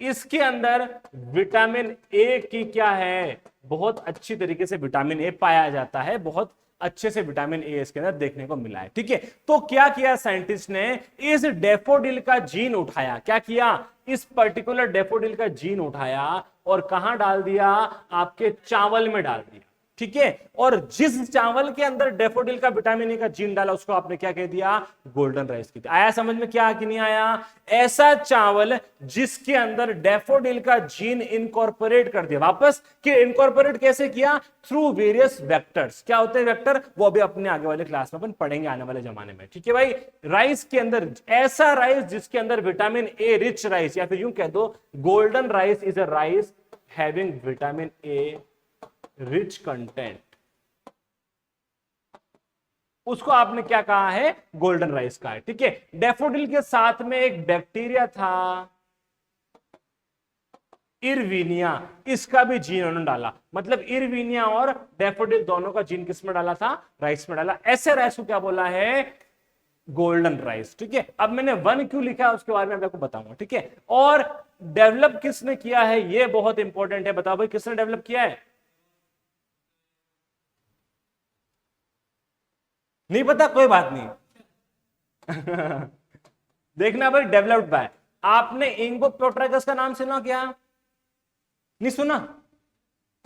इसके अंदर विटामिन ए की क्या है, बहुत अच्छी तरीके से विटामिन ए पाया जाता है, बहुत अच्छे से विटामिन ए इसके अंदर देखने को मिला है। ठीक है, तो क्या किया साइंटिस्ट ने, इस डेफोडिल का जीन उठाया। क्या किया? इस पर्टिकुलर डेफोडिल का जीन उठाया और कहां डाल दिया? आपके चावल में डाल दिया। ठीक है, और जिस चावल के अंदर डेफोडिल का विटामिन ए का जीन डाला उसको आपने क्या कह दिया? गोल्डन राइस की। आया समझ में क्या कि नहीं आया? ऐसा चावल जिसके अंदर डेफोडिल का जीन इनकॉर्पोरेट कर दिया वापस, कि इनकॉर्पोरेट कैसे किया? Through various vectors. क्या होते हैं वेक्टर? वो अभी अपने आगे वाले क्लास में अपन पढ़ेंगे आने वाले जमाने में। ठीक है भाई, राइस के अंदर ऐसा राइस जिसके अंदर विटामिन ए रिच राइस, या फिर यूं कह दो golden rice is a rice having vitamin A rich content, उसको आपने क्या कहा है? गोल्डन राइस का है। ठीक है, डेफोडिल के साथ में एक बैक्टीरिया था इरविनिया, इसका भी जीन उन्होंने डाला। मतलब इरविनिया और डेफोडिल दोनों का जीन किस में डाला था? राइस में डाला। ऐसे राइस को क्या बोला है? Golden rice. ठीक है, अब मैंने वन क्यों लिखा है उसके बारे में आपको बताऊंगा। ठीक है, और डेवलप किसने किया है, यह बहुत इंपॉर्टेंट है। बताओ भाई, किसने डेवलप किया है? नहीं पता, कोई बात नहीं। देखना भाई, डेवलप्ड बाय, आपने इंगो प्योट्राकस का नाम सुना क्या? नहीं सुना?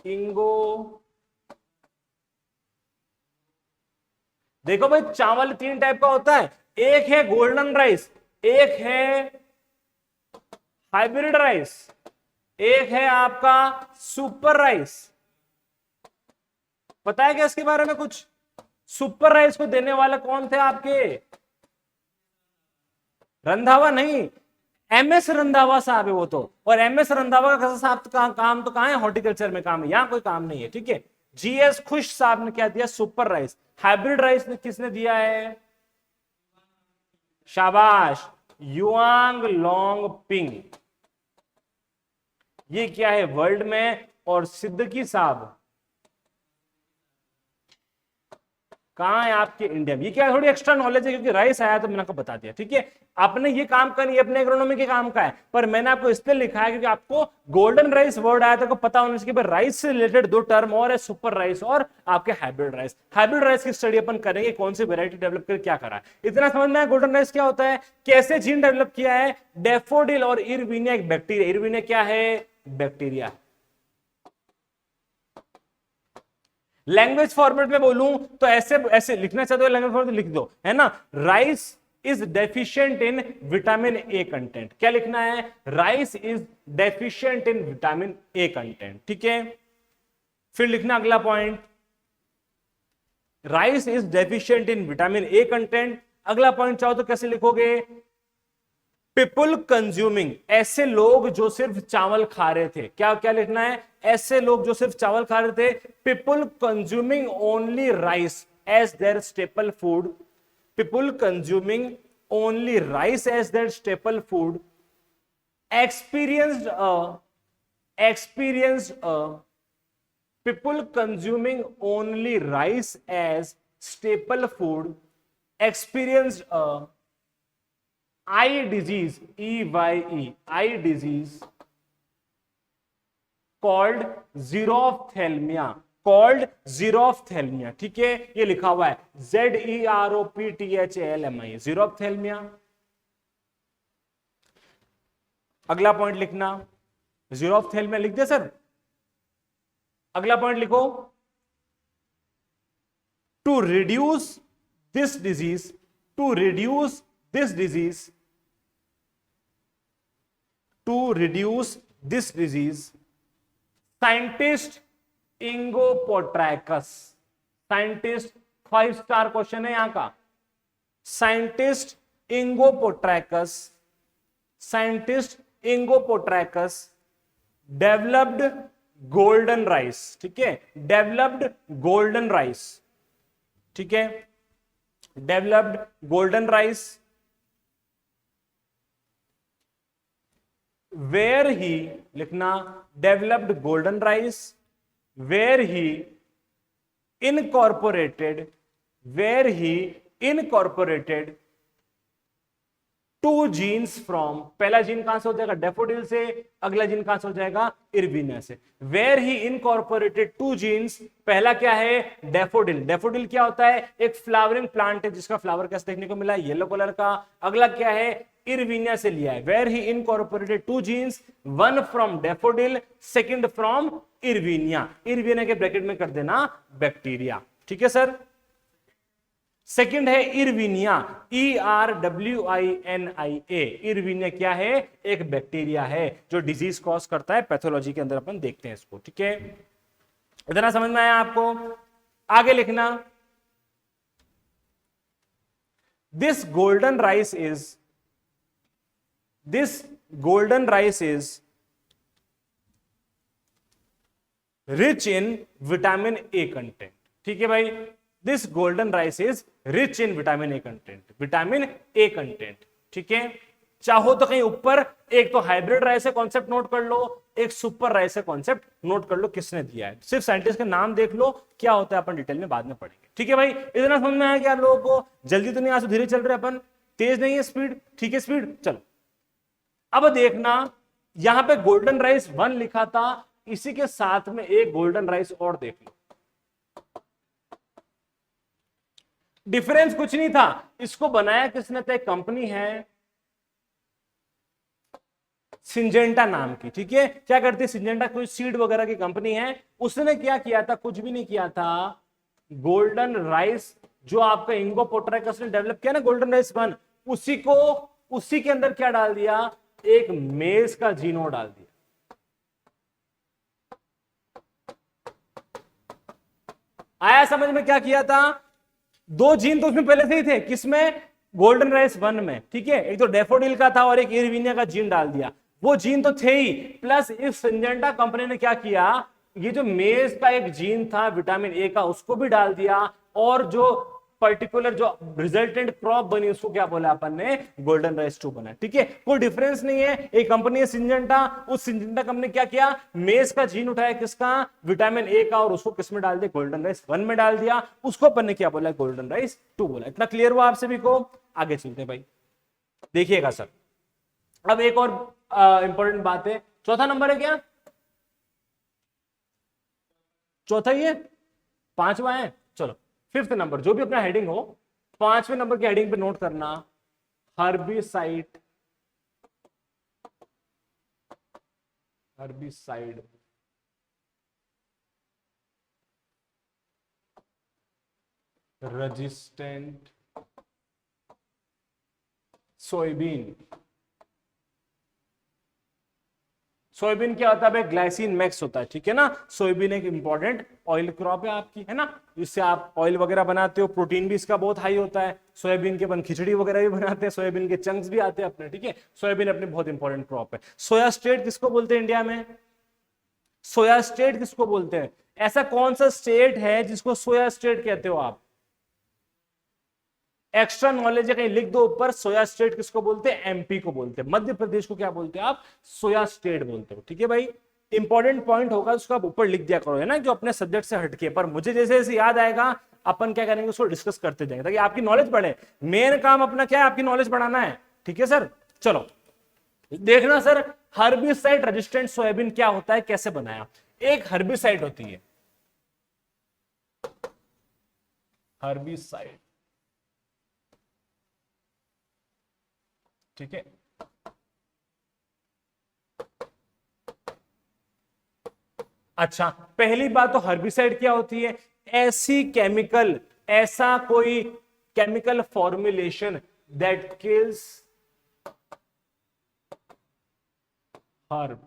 इंगो, देखो भाई, चावल तीन टाइप का होता है, एक है गोल्डन राइस, एक है हाइब्रिड राइस, एक है आपका सुपर राइस। पता है क्या इसके बारे में कुछ? सुपर राइस को देने वाले कौन थे आपके? रंधावा नहीं, एमएस रंधावा साहब है वो तो। और एमएस रंधावा का साहब का काम तो कहां है? हॉर्टिकल्चर में काम है, यहां कोई काम नहीं है। ठीक है, जीएस खुश साहब ने क्या दिया? Super rice. हाइब्रिड राइस ने किसने दिया है? शाबाश, युआंग लोंग पिंग। ये क्या है वर्ल्ड में, और सिद्दीकी साहब कहाँ है आपके इंडिया में। ये क्या थोड़ी एक्स्ट्रा नॉलेज है क्योंकि राइस आया तो मैंने आपको बता दिया, ठीक है। आपने ये काम का नहीं, अपने एग्रोनॉमी के काम का है, पर मैंने आपको इसलिए लिखा है क्योंकि आपको गोल्डन राइस वर्ड आया तो पता होना चाहिए। राइस से रिलेटेड दो टर्म और है, सुपर राइस और आपके हाइब्रिड राइस। हाइब्रिड राइस की स्टडी अपन करेंगे, कौन सी वेरायटी डेवलप कर क्या करा है, इतना समझ में आया। गोल्डन राइस क्या होता है, कैसे जीन डेवलप किया है, डैफोडिल और इरविनिया एक बैक्टीरिया, इरविनिया क्या है बैक्टीरिया। लैंग्वेज फॉर्मेट में बोलूं तो ऐसे ऐसे लिखना चाहते हो, लैंग्वेज फॉर्मेट लिख दो, है ना। Rice is deficient in vitamin a content, क्या लिखना है, rice is deficient in vitamin a content, ठीक है। फिर लिखना अगला point, rice is deficient in vitamin a content. अगला पॉइंट चाहो तो कैसे लिखोगे, पीपुल कंज्यूमिंग, ऐसे लोग जो सिर्फ चावल खा रहे थे, क्या क्या लिखना है, ऐसे लोग जो सिर्फ चावल खा रहे थे। People consuming only rice as their staple food, people consuming only rice as their staple food experienced people consuming only rice as staple food experienced a eye disease, eye disease called xerophthalmia, ठीक है। ये लिखा हुआ है ZEROPTHALMI, xerophthalmia। अगला पॉइंट लिखना, xerophthalmia लिख दे सर। अगला पॉइंट लिखो, to reduce this disease scientist Ingo Potrykus, scientist 5 star question है यहां का, scientist Ingo Potrykus developed golden rice, ठीक है, डेवलप्ड गोल्डन राइस, ठीक है, developed golden rice where he, लिखना developed golden rice where he incorporated to genes from, पहला जीन कहां से हो जाएगा डैफोडिल से, अगला जीन कहां से हो जाएगा इरविनिया से। Where he incorporated to genes, पहला क्या है डैफोडिल, डैफोडिल क्या होता है एक फ्लावरिंग प्लांट है जिसका फ्लावर कैसे देखने को मिला है येलो कलर का। अगला क्या है इरविनिया से लिया है, where he incorporated to genes, one from daffodil second from Erwinia, Erwinia के ब्रैकेट में कर देना बैक्टीरिया, ठीक है सर। सेकंड है इरविनिया, ERWINIA, इरविनिया क्या है एक बैक्टीरिया है जो डिजीज कॉज करता है, पैथोलॉजी के अंदर अपन देखते हैं इसको, ठीक है। इतना समझ में आया आपको, आगे लिखना, this golden rice is rich in vitamin a content, ठीक है भाई, this golden rice is rich in vitamin a content, ठीक है। चाहो तो कहीं ऊपर एक तो हाइब्रिड राइस है कॉन्सेप्ट नोट कर लो, एक सुपर राइस है कॉन्सेप्ट नोट कर लो, किसने दिया है, सिर्फ साइंटिस्ट का नाम देख लो, क्या होता है अपन डिटेल में बाद में पढ़ेंगे, ठीक है भाई। इतना समझ में आया क्या लोगों को, जल्दी तो नहीं, आज धीरे चल रहे अपन, तेज नहीं है स्पीड, ठीक है स्पीड, चलो। अब देखना यहां पे गोल्डन राइस 1 लिखा था, इसी के साथ में एक गोल्डन राइस और देख लो, डिफरेंस कुछ नहीं था, इसको बनाया किसने था, एक कंपनी है सिंजेंटा नाम की, ठीक है। क्या करती है सिंजेंटा, कोई सीड वगैरह की कंपनी है, उसने क्या किया था, कुछ भी नहीं किया था, गोल्डन राइस जो आपका इंगोपोट्रैकस ने डेवलप किया ना गोल्डन राइस 1, उसी के अंदर क्या डाल दिया, एक मेज का जीनोम डाल दिया। आया समझ में क्या किया था, 2 जीन तो उसमें पहले से ही थे, किसमें गोल्डन राइस 1 में, ठीक है, एक तो डैफोडिल का था और एक इरविनिया का जीन डाल दिया, वो जीन तो थे ही, प्लस इस सिंजेंटा कंपनी ने क्या किया, ये जो मेज का एक जीन था विटामिन ए का उसको भी डाल दिया, और जो पर्टिकुलर जो रिजल्टेंट क्रॉप बनी उसको क्या बोला अपन ने, गोल्डन राइस 2 बना। ठीक है, कोई डिफरेंस नहीं है। एक कंपनी है सिंजेंटा, उस सिंजेंटा कंपनी क्या किया, मेज का जीन उठाया, किसका, विटामिन ए का, और उसको किस में डाल दिया, गोल्डन राइस 1 में डाल दिया, उसको अपन ने क्या बोला, गोल्डन राइस 2 बोला। इतना क्लियर हुआ आप सभी को? आगे चलते हैं भाई, देखिएगा सर। अब एक और इंपॉर्टेंट बात है, चौथा नंबर है क्या, चौथा ही है, पांचवा है, चलो फिफ्थ नंबर, जो भी अपना हेडिंग हो, पांचवें नंबर की हेडिंग पे नोट करना, herbicide, herbicide resistant soybean. Soybean क्या होता है, ग्लाइसिन मैक्स होता है, ठीक है ना। सोयाबीन एक इंपॉर्टेंट ऑयल क्रॉप है आपकी, है ना, जिससे आप ऑयल वगैरह बनाते हो, प्रोटीन भी इसका बहुत हाई होता है। सोयाबीन के अपन खिचड़ी वगैरह भी बनाते हैं, सोयाबीन के चंक्स भी आते हैं अपने, ठीक है। सोयाबीन अपनी बहुत इंपॉर्टेंट क्रॉप है। सोया स्टेट किसको बोलते हैं इंडिया में, सोया स्टेट किसको बोलते हैं, ऐसा कौन सा स्टेट है जिसको सोया स्टेट कहते हो आप, एक्स्ट्रा नॉलेज है, कहीं लिख दो ऊपर, सोया स्टेट किसको बोलते हैं, एमपी को बोलते हैं। मध्य प्रदेश को क्या बोलते हैं आप, सोया स्टेट बोलते हो, ठीक है भाई। इंपॉर्टेंट पॉइंट होगा उसको आप ऊपर लिख दिया करो, है ना, जो अपने सब्जेक्ट से हटके, पर मुझे जैसे जैसे याद आएगा अपन क्या करेंगे, उसको डिस्कस करते जाएंगे ताकि आपकी नॉलेज बढ़े। मेन काम अपना क्या है, आपकी नॉलेज बढ़ाना है, ठीक है सर। चलो देखना सर, हर्बिसाइड रेजिस्टेंट सोयाबीन क्या होता है, कैसे बनाया। एक हर्बिसाइड होती है, हर्बिसाइड, ठीक है। अच्छा, पहली बात तो हर्बिसाइड क्या होती है, ऐसी केमिकल, ऐसा कोई chemical formulation that kills herb.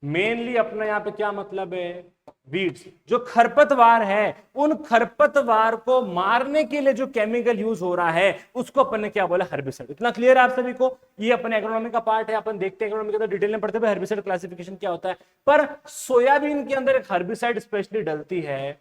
Mainly अपना यहां पे क्या मतलब है, वीड्स, जो खरपतवार है, उन खरपतवार को मारने के लिए जो केमिकल यूज हो रहा है उसको अपन ने क्या बोला, हर्बिसाइड। इतना क्लियर है आप सभी को? ये अपने एग्रोनॉमी का पार्ट है, अपन देखते हैं एग्रोनॉमी के अंदर डिटेल में पढ़ते हुए हर्बिसाइड क्लासिफिकेशन क्या होता है। पर सोयाबीन के अंदर एक हर्बिसाइड स्पेशली डलती है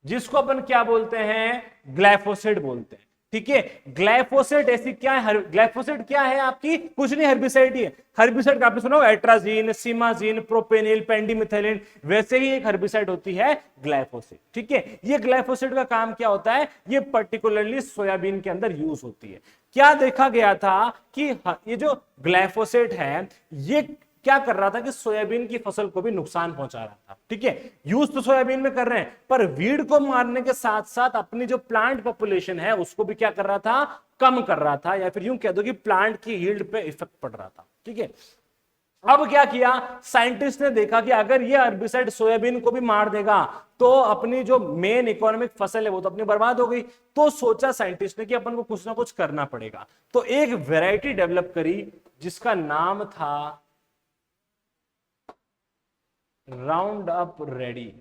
जिसको अपन क्या बोलते हैं, ग्लाइफोसेट बोलते हैं, ठीक है। ग्लाइफोसेट ऐसी क्या है, ग्लाइफोसेट क्या है आपकी, कुछ नहीं, हर्बिसाइड ही है। हर्बिसाइड का आपने सुना हो, एट्राजीन, सीमाजीन, प्रोपेनिल, पेंडिमिथाइलिन, वैसे ही एक हर्बिसाइड होती है ग्लाइफोसेट, ठीक है। ये ग्लाइफोसेट का काम क्या होता है, ये पर्टिकुलरली सोयाबीन के अंदर यूज होती है। क्या देखा गया था कि ये जो ग्लाइफोसेट है, ये क्या कर रहा था कि सोयाबीन की फसल को भी नुकसान पहुंचा रहा था, ठीक है। यूज तो सोयाबीन में कर रहे हैं, पर वीड को मारने के साथ साथ अपनी जो प्लांट पॉपुलेशन है उसको भी क्या कर रहा था, कम कर रहा था, या फिर यूं कह दो कि प्लांट की यील्ड पे इफेक्ट पड़ रहा था, ठीक है। अब क्या किया साइंटिस्ट ने, देखा कि अगर ये हर्बिसाइड सोयाबीन को भी मार देगा तो अपनी जो मेन इकोनॉमिक फसल है वो तो अपनी बर्बाद हो गई। तो सोचा साइंटिस्ट ने कि अपन को कुछ ना कुछ करना पड़ेगा, तो एक वेराइटी डेवलप करी जिसका नाम था राउंड अप रेडी,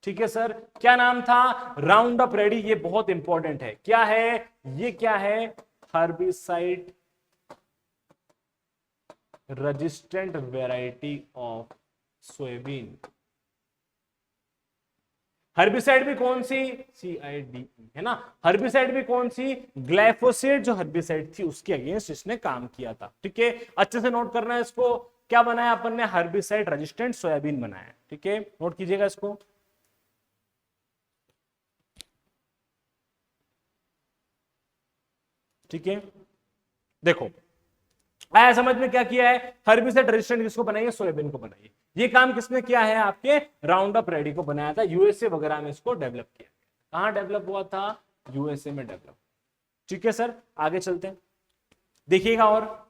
ठीक है सर। क्या नाम था, राउंड अप रेडी। ये बहुत इंपॉर्टेंट है, क्या है ये, क्या है, herbicide resistant variety of soybean. Herbicide भी कौन सी, CIDE, है ना। हर्बिसाइड भी कौन सी, ग्लाइफोसेट जो हर्बिसाइड थी उसके अगेंस्ट इसने काम किया था, ठीक है। अच्छे से नोट करना है इसको, क्या बनाया अपन ने, हर्बिसाइड रेजिस्टेंट सोयाबीन बनाया, ठीक है। नोट कीजिएगा इसको, ठीक है। देखो आया समझ में, क्या किया है, हर्बिसाइड रेजिस्टेंट किसको बनाइए, सोयाबीन को बनाइए। ये काम किसने किया है, आपके राउंड अप रेडी को बनाया था, यूएसए वगैरह में इसको डेवलप किया। कहां डेवलप हुआ था, यूएसए में डेवलप, ठीक है सर। आगे चलते हैं, देखिएगा। और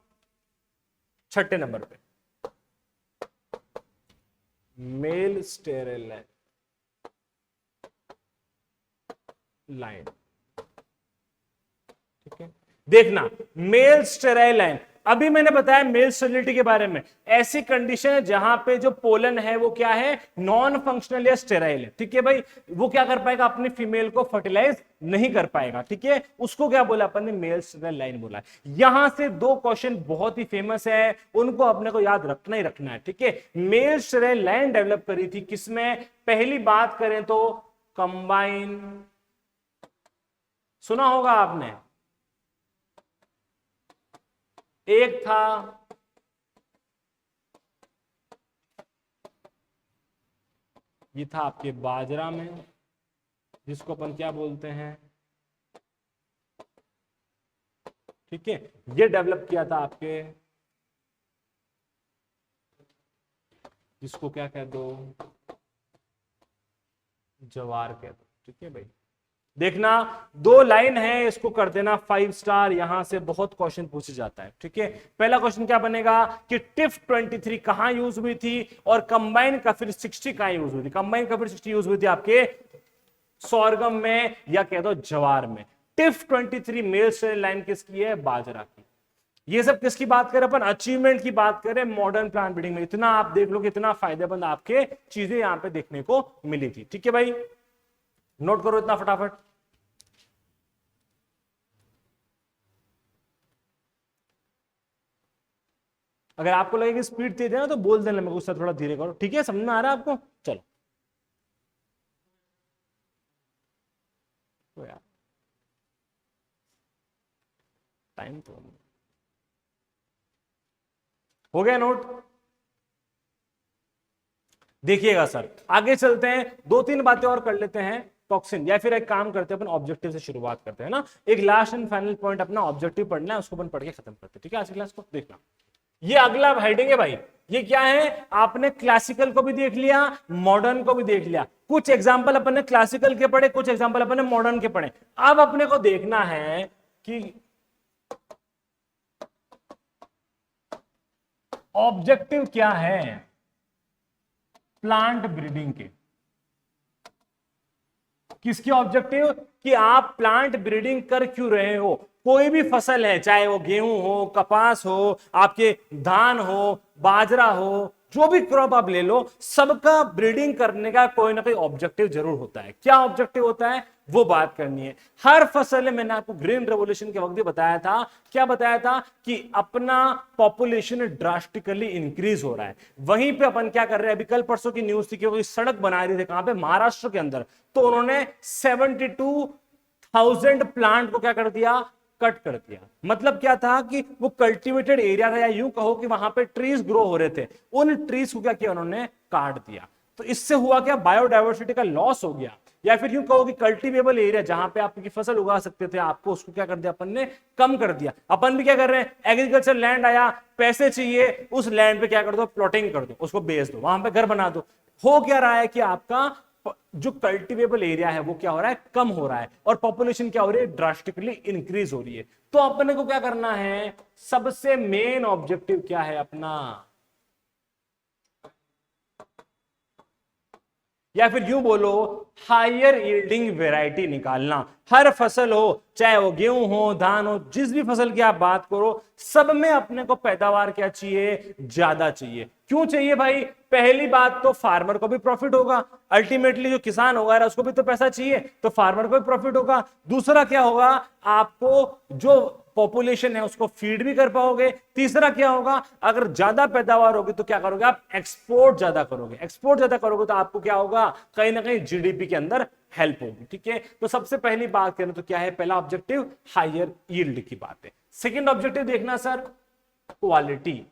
छठे नंबर पे मेल स्टेरिल लाइन, ठीक है। देखना, मेल स्टेराइल लाइन, अभी मैंने बताया मेल स्टेरिलिटी के बारे में, ऐसी कंडीशन है जहां पे जो पोलन है वो क्या है, नॉन फंक्शनल या स्टेराइल है, ठीक है भाई। वो क्या कर पाएगा, अपनी फीमेल को फर्टिलाइज नहीं कर पाएगा, ठीक है। उसको क्या बोला अपन ने, मेल स्टेराइल लाइन बोला। यहां से दो क्वेश्चन बहुत ही फेमस है, उनको अपने को याद रखना ही रखना है, ठीक है। मेल स्टेराइल लाइन डेवलप करी थी किसमें, पहली बात करें तो कंबाइन, सुना होगा आपने, एक था ये था आपके बाजरा में, जिसको अपन क्या बोलते हैं, ठीक है। ये डेवलप किया था आपके, जिसको क्या कह दो, जवार कह दो, ठीक है भाई। देखना दो लाइन है, इसको कर देना 5 स्टार, यहां से बहुत क्वेश्चन पूछा जाता है, ठीक है। पहला क्वेश्चन क्या बनेगा कि टिफ 23 कहां यूज हुई थी और कंबाइन का फिर 60 कहां यूज हुई थी। कंबाइन का फिर 60 यूज हुई थी आपके सोरगम में या कह दो जवार में। टिफ 23 मेल स्टेरिल लाइन किसकी है, बाजरा की। ये सब किसकी बात करें अपन, अचीवमेंट की बात करें मॉडर्न प्लांट ब्रीडिंग में। इतना आप देख लो कि इतना फायदेमंद आपके चीजें यहां पे देखने को मिली थी, ठीक है भाई। नोट करो इतना फटाफट। अगर आपको लगे कि स्पीड तेज है ना तो बोल देना, मैं गुस्सा थोड़ा धीरे करो, ठीक है। समझ में आ रहा है आपको, चलो तो यार टाइम तो हो गया नोट। देखिएगा सर, आगे चलते हैं, 2-3 बातें और कर लेते हैं टॉक्सिन, या फिर एक काम करते हैं अपन ऑब्जेक्टिव से शुरुआत करते हैं ना। एक लास्ट एंड फाइनल पॉइंट अपना ऑब्जेक्टिव पढ़ना है, उसको अपन पढ़ के खत्म करते हैं, ठीक है। आज की क्लास को देखना, ये अगला हेडिंग है भाई। ये क्या है, आपने क्लासिकल को भी देख लिया, मॉडर्न को भी देख लिया। कुछ एग्जांपल अपन ने क्लासिकल के पढ़े, कुछ एग्जांपल अपन ने मॉडर्न के पढ़े। अब अपने को देखना है कि ऑब्जेक्टिव क्या है प्लांट ब्रीडिंग के। किसकी ऑब्जेक्टिव, कि आप प्लांट ब्रीडिंग कर क्यों रहे हो। कोई भी फसल है, चाहे वो गेहूं हो, कपास हो, आपके धान हो, बाजरा हो, जो भी क्रॉप आप ले लो, सबका ब्रीडिंग करने का कोई ना कोई ऑब्जेक्टिव जरूर होता है। क्या ऑब्जेक्टिव होता है वो बात करनी है। हर फसल में, मैंने आपको ग्रीन रेवोल्यूशन के वक्त भी बताया था, क्या बताया था कि अपना पॉपुलेशन ड्रास्टिकली इंक्रीज हो रहा है। वहीं पे अपन क्या कर रहे हैं, अभी कल परसों की न्यूज थी कि वो सड़क बना रही थी, कहां पे, महाराष्ट्र के अंदर। तो उन्होंने 72,000 प्लांट को क्या कर दिया, कट कर दिया। मतलब क्या था कि वो कल्टीवेटेड एरिया था, या यूं कहो कि वहां पे ट्रीज ग्रो हो रहे थे, उन ट्रीज को क्या किया उन्होंने, काट दिया। तो इससे हुआ क्या, बायोडाइवर्सिटी का लॉस हो गया। या फिर यूं कहो कि कल्टीवेबल एरिया जहां पे आपकी फसल उगा सकते थे आपको, उसको क्या कर दिया अपन ने, कम कर दिया। अपन भी क्या कर रहे हैं, एग्रीकल्चर लैंड आया, पैसे चाहिए, उस लैंड पे क्या कर दो, प्लॉटिंग कर दो, उसको बेच दो, वहां पे घर बना दो। हो क्या रहा है कि आपका जो कल्टीवेबल एरिया है वो क्या हो रहा है, कम हो रहा है, और पॉपुलेशन क्या हो रही है, ड्रास्टिकली इंक्रीज हो रही है। तो अपने को क्या करना है, सबसे मेन ऑब्जेक्टिव क्या है अपना, या फिर यूं बोलो हायर यील्डिंग वैरायटी निकालना। हर फसल हो, चाहे वो गेहूं हो, धान हो, जिस भी फसल की आप बात करो, सब में अपने को पैदावार क्या चाहिए, ज्यादा चाहिए। क्यों चाहिए भाई, पहली बात तो फार्मर को भी प्रॉफिट होगा, अल्टीमेटली जो किसान होगा उसको भी तो पैसा चाहिए, तो फार्मर को भी प्रॉफिट होगा। दूसरा क्या होगा, आपको जो पॉपुलेशन है उसको फीड भी कर पाओगे। तीसरा क्या होगा, अगर ज्यादा पैदावार होगी तो क्या करोगे आप, एक्सपोर्ट ज्यादा करोगे। एक्सपोर्ट ज्यादा करोगे तो आपको क्या होगा, कहीं ना कहीं जीडीपी के अंदर हेल्प होगी, ठीक है। तो सबसे पहली बात करें तो क्या है, पहला ऑब्जेक्टिव हायर यील्ड की बात है। सेकंड ऑब्जेक्टिव देखना सर, क्वालिटी।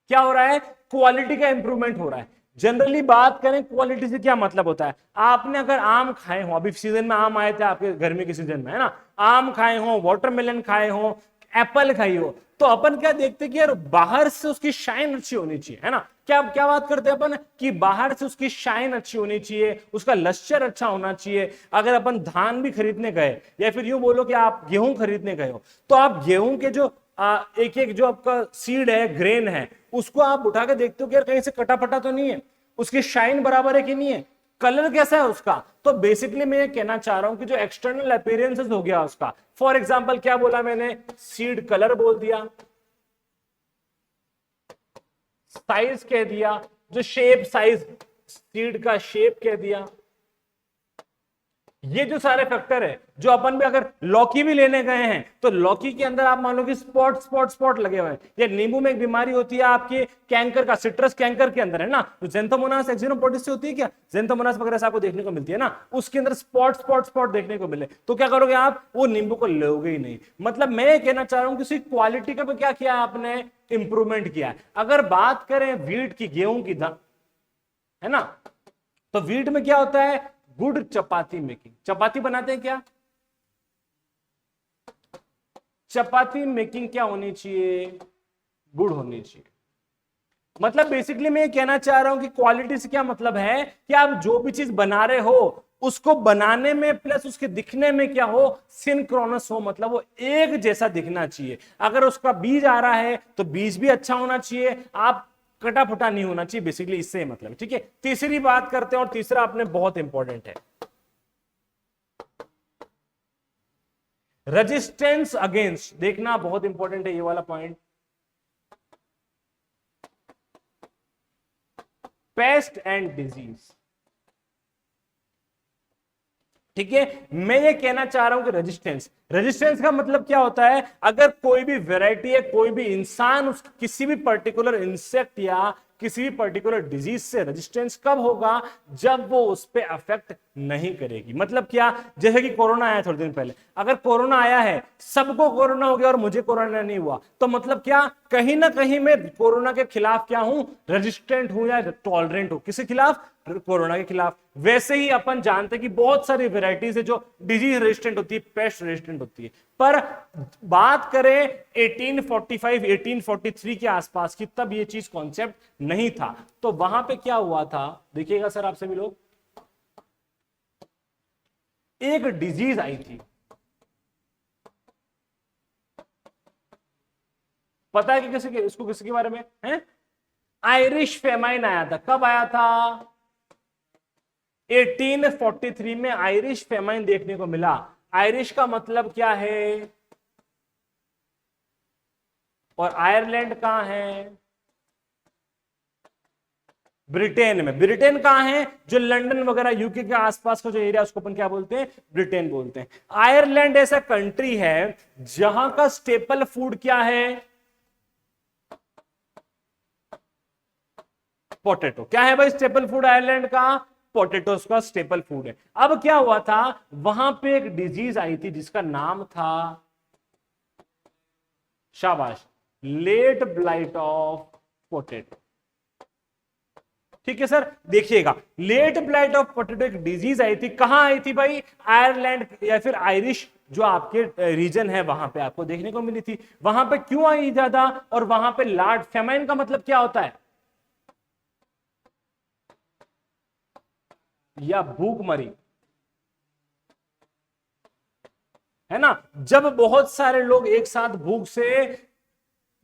क्या हो रहा है, क्वालिटी का इंप्रूवमेंट हो रहा है। जनरली बात करें क्वालिटी से क्या मतलब होता है, आपने अगर आम खाए हो, अभी सीजन में आम आए थे आपके गर्मी के सीजन में, है ना, आम खाए हो, वाटरमेलन खाए हो, एप्पल खाई हो, तो अपन क्या देखते कि यार बाहर से उसकी शाइन अच्छी होनी चाहिए, है ना। क्या क्या बात करते हैं अपन, कि बाहर से उसकी शाइन अच्छी होनी चाहिए, उसका लश्चर अच्छा होना चाहिए। अगर अपन धान भी खरीदने गए, या फिर यूं बोलो कि आप गेहूं खरीदने गए हो, तो आप गेहूं के जो एक एक जो आपका सीड है, ग्रेन है, उसको आप उठा के देखते हो कि यार कहीं से कटा फटा तो नहीं है, उसकी शाइन बराबर है कि नहीं है। कलर कैसा है उसका, तो बेसिकली मैं ये कहना चाह रहा हूं कि जो एक्सटर्नल अपीयरेंसेस हो गया उसका, फॉर एग्जांपल क्या बोला मैंने, सीड कलर बोल दिया, साइज कह दिया, जो शेप साइज सीड का शेप कह दिया, ये जो सारे फैक्टर है, जो अपन भी अगर लौकी भी लेने गए हैं तो लौकी के अंदर आप मान लो कि स्पॉट स्पॉट स्पॉट लगे हुए हैं, या नींबू में एक बीमारी होती है आपके कैंकर का, सिट्रस कैंकर के अंदर है ना, तो ज़ेंथोमोनास एक्जिनोपोडिस से होती है क्या, ज़ेंथोमोनास वगैरह से आपको देखने को मिलती है ना, उसके अंदर स्पॉट स्पॉट स्पॉट देखने को मिले तो क्या करोगे आप, वो नींबू को लोगे ही नहीं। मतलब मैं ये कहना चाह रहा हूं कि उसकी क्वालिटी का क्या किया आपने, इंप्रूवमेंट किया है। अगर बात करें वीट की, गेहूं की, है ना, तो वीट में क्या होता है, गुड़ चपाती मेकिंग, चपाती बनाते हैं क्या, चपाती मेकिंग क्या होनी चाहिए, गुड़ होनी चाहिए। मतलब बेसिकली मैं ये कहना चाह रहा हूं कि क्वालिटी से क्या मतलब है कि आप जो भी चीज बना रहे हो उसको बनाने में प्लस उसके दिखने में क्या हो, सिंक्रोनस हो, मतलब वो एक जैसा दिखना चाहिए। अगर उसका बीज आ रहा है तो बीज भी अच्छा होना चाहिए, आप कटा फटा नहीं होना चाहिए, बेसिकली इससे मतलब। ठीक है, तीसरी बात करते हैं, और तीसरा आपने बहुत इंपॉर्टेंट है, रेजिस्टेंस अगेंस्ट, देखना बहुत इंपॉर्टेंट है ये वाला पॉइंट, पेस्ट एंड डिजीज। ठीक है, मैं ये कहना चाह रहा हूं कि रेजिस्टेंस, रेजिस्टेंस का मतलब क्या होता है, अगर कोई भी वैरायटी है, कोई भी इंसान उस किसी भी पर्टिकुलर इंसेक्ट या किसी भी पर्टिकुलर डिजीज से रेजिस्टेंस कब होगा, जब वो उस पर अफेक्ट नहीं करेगी। मतलब क्या, जैसे कि कोरोना आया थोड़े दिन पहले, अगर कोरोना आया है, सबको कोरोना हो गया और मुझे कोरोना नहीं हुआ, तो मतलब क्या, कहीं ना कहीं मैं कोरोना के खिलाफ क्या हूं, रेजिस्टेंट हूं या टॉलरेंट हूं, किसके खिलाफ, कोरोना के खिलाफ। वैसे ही अपन जानते हैं कि बहुत सारी वेराइटीज है जो डिजीज रेजिस्टेंट होती है, पेस्ट रेजिस्टेंट होती है। पर बात करें 1845 1843 के आसपास की, तब ये चीज कॉन्सेप्ट नहीं था। तो वहां पे क्या हुआ था, देखिएगा सर आप सभी लोग, एक डिजीज आई थी, पता है कि किसी के, इसको किसी के बारे में है, आयरिश फेमाइन आया था। कब आया था, 1843 में आयरिश फेमाइन देखने को मिला। आयरिश का मतलब क्या है, और आयरलैंड कहां है, ब्रिटेन में। ब्रिटेन कहां है, जो लंदन वगैरह यूके के आसपास का जो एरिया, उसको अपन क्या बोलते हैं, ब्रिटेन बोलते हैं। आयरलैंड ऐसा कंट्री है जहां का स्टेपल फूड क्या है, पोटैटो। क्या है भाई स्टेपल फूड आयरलैंड का, पोटैटोस का स्टेपल फूड है। अब क्या हुआ था, वहां पे एक डिजीज आई थी जिसका नाम था, शाबाश, लेट ब्लाइट ऑफ पोटैटो। ठीक है सर, देखिएगा, लेट ब्लाइट ऑफ पोटैटो एक डिजीज आई थी। कहां आई थी भाई, आयरलैंड या फिर आयरिश जो आपके रीजन है वहां पे आपको देखने को मिली थी। वहां पे क्यों आई ज्यादा, और वहां पे लार्ज फेमाइन का मतलब क्या होता है, या भूखमरी, है ना। जब बहुत सारे लोग एक साथ भूख से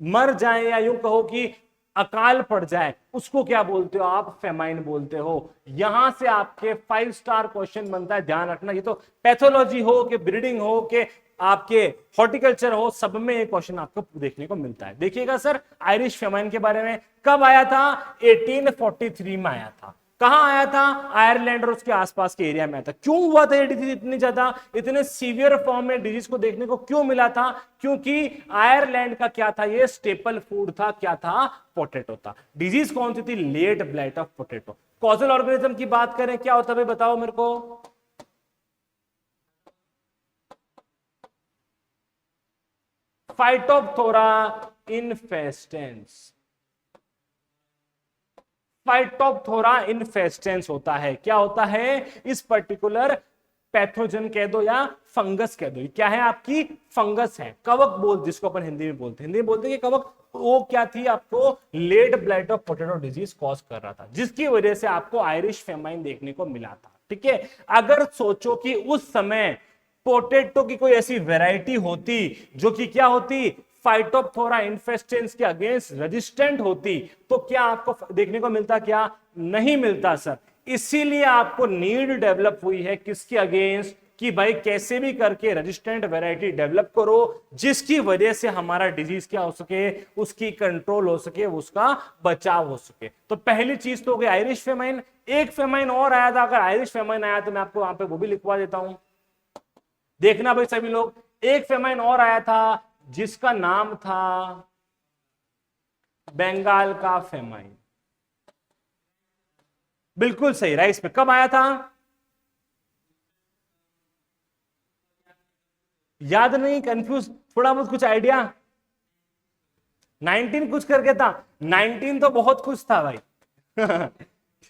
मर जाएं, या यूं कहो कि अकाल पड़ जाए, उसको क्या बोलते हो आप, फेमाइन बोलते हो। यहां से आपके 5 स्टार क्वेश्चन बनता है, ध्यान रखना। ये तो पैथोलॉजी हो कि ब्रीडिंग हो कि आपके हॉर्टिकल्चर हो, सब में ये क्वेश्चन आपको देखने को मिलता है। देखिएगा सर, आयरिश फेमाइन के बारे में कब आया था, 1843 में आया था। कहां आया था, आयरलैंड और उसके आसपास के एरिया में आया था। क्यों हुआ था ये डिजीज इतनी ज्यादा, इतने सीवियर फॉर्म में डिजीज को देखने को क्यों मिला था, क्योंकि आयरलैंड का क्या था, ये स्टेपल फूड था, क्या था, पोटैटो था। डिजीज कौन सी थी, late blight of potato. Causal organism की बात करें, क्या होता है बताओ मेरे को, फाइटोप्थोरा इन्फेस्टेंस, फाइटोप्थोरा इन्फेस्टेंस होता है। क्या होता है, इस पर्टिकुलर पैथोजन कह दो या फंगस कह दो, क्या है आपकी, फंगस है, कवक बोल जिसको अपन हिंदी में बोलते हैं, हिंदी में बोलते हैं कि कवक। वो क्या थी, आपको late blight of potato disease cause कर रहा था, जिसकी वजह से आपको आयरिश फेमाइन देखने को मिला था। ठीक है, अगर सोचो कि उस समय पोटैटो की कोई ऐसी वैरायटी होती जो कि क्या होती, फाइटोप्थोरा इन्फेस्टेंस के अगेंस्ट रेजिस्टेंट होती, तो क्या आपको देखने को मिलता, क्या नहीं मिलता सर। इसीलिए आपको नीड डेवलप हुई है किसके अगेंस्ट, कि भाई कैसे भी करके रेजिस्टेंट वैरायटी डेवलप करो जिसकी वजह से हमारा डिजीज क्या हो सके, उसकी कंट्रोल हो सके, उसका बचाव हो सके। तो पहली चीज तो हो गई आयरिश फेमाइन। एक फेमाइन और आया था, अगर आयरिश फेमाइन आया तो मैं आपको वहां पे वो भी लिखवा देता हूं, देखना भाई सभी लोग। एक फेमाइन और आया था जिसका नाम था बंगाल का फेमाइन। बिल्कुल सही, राइस पे कब आया था, याद नहीं, कंफ्यूज, थोड़ा बहुत कुछ आइडिया। 19 कुछ करके था, 19 तो बहुत कुछ था भाई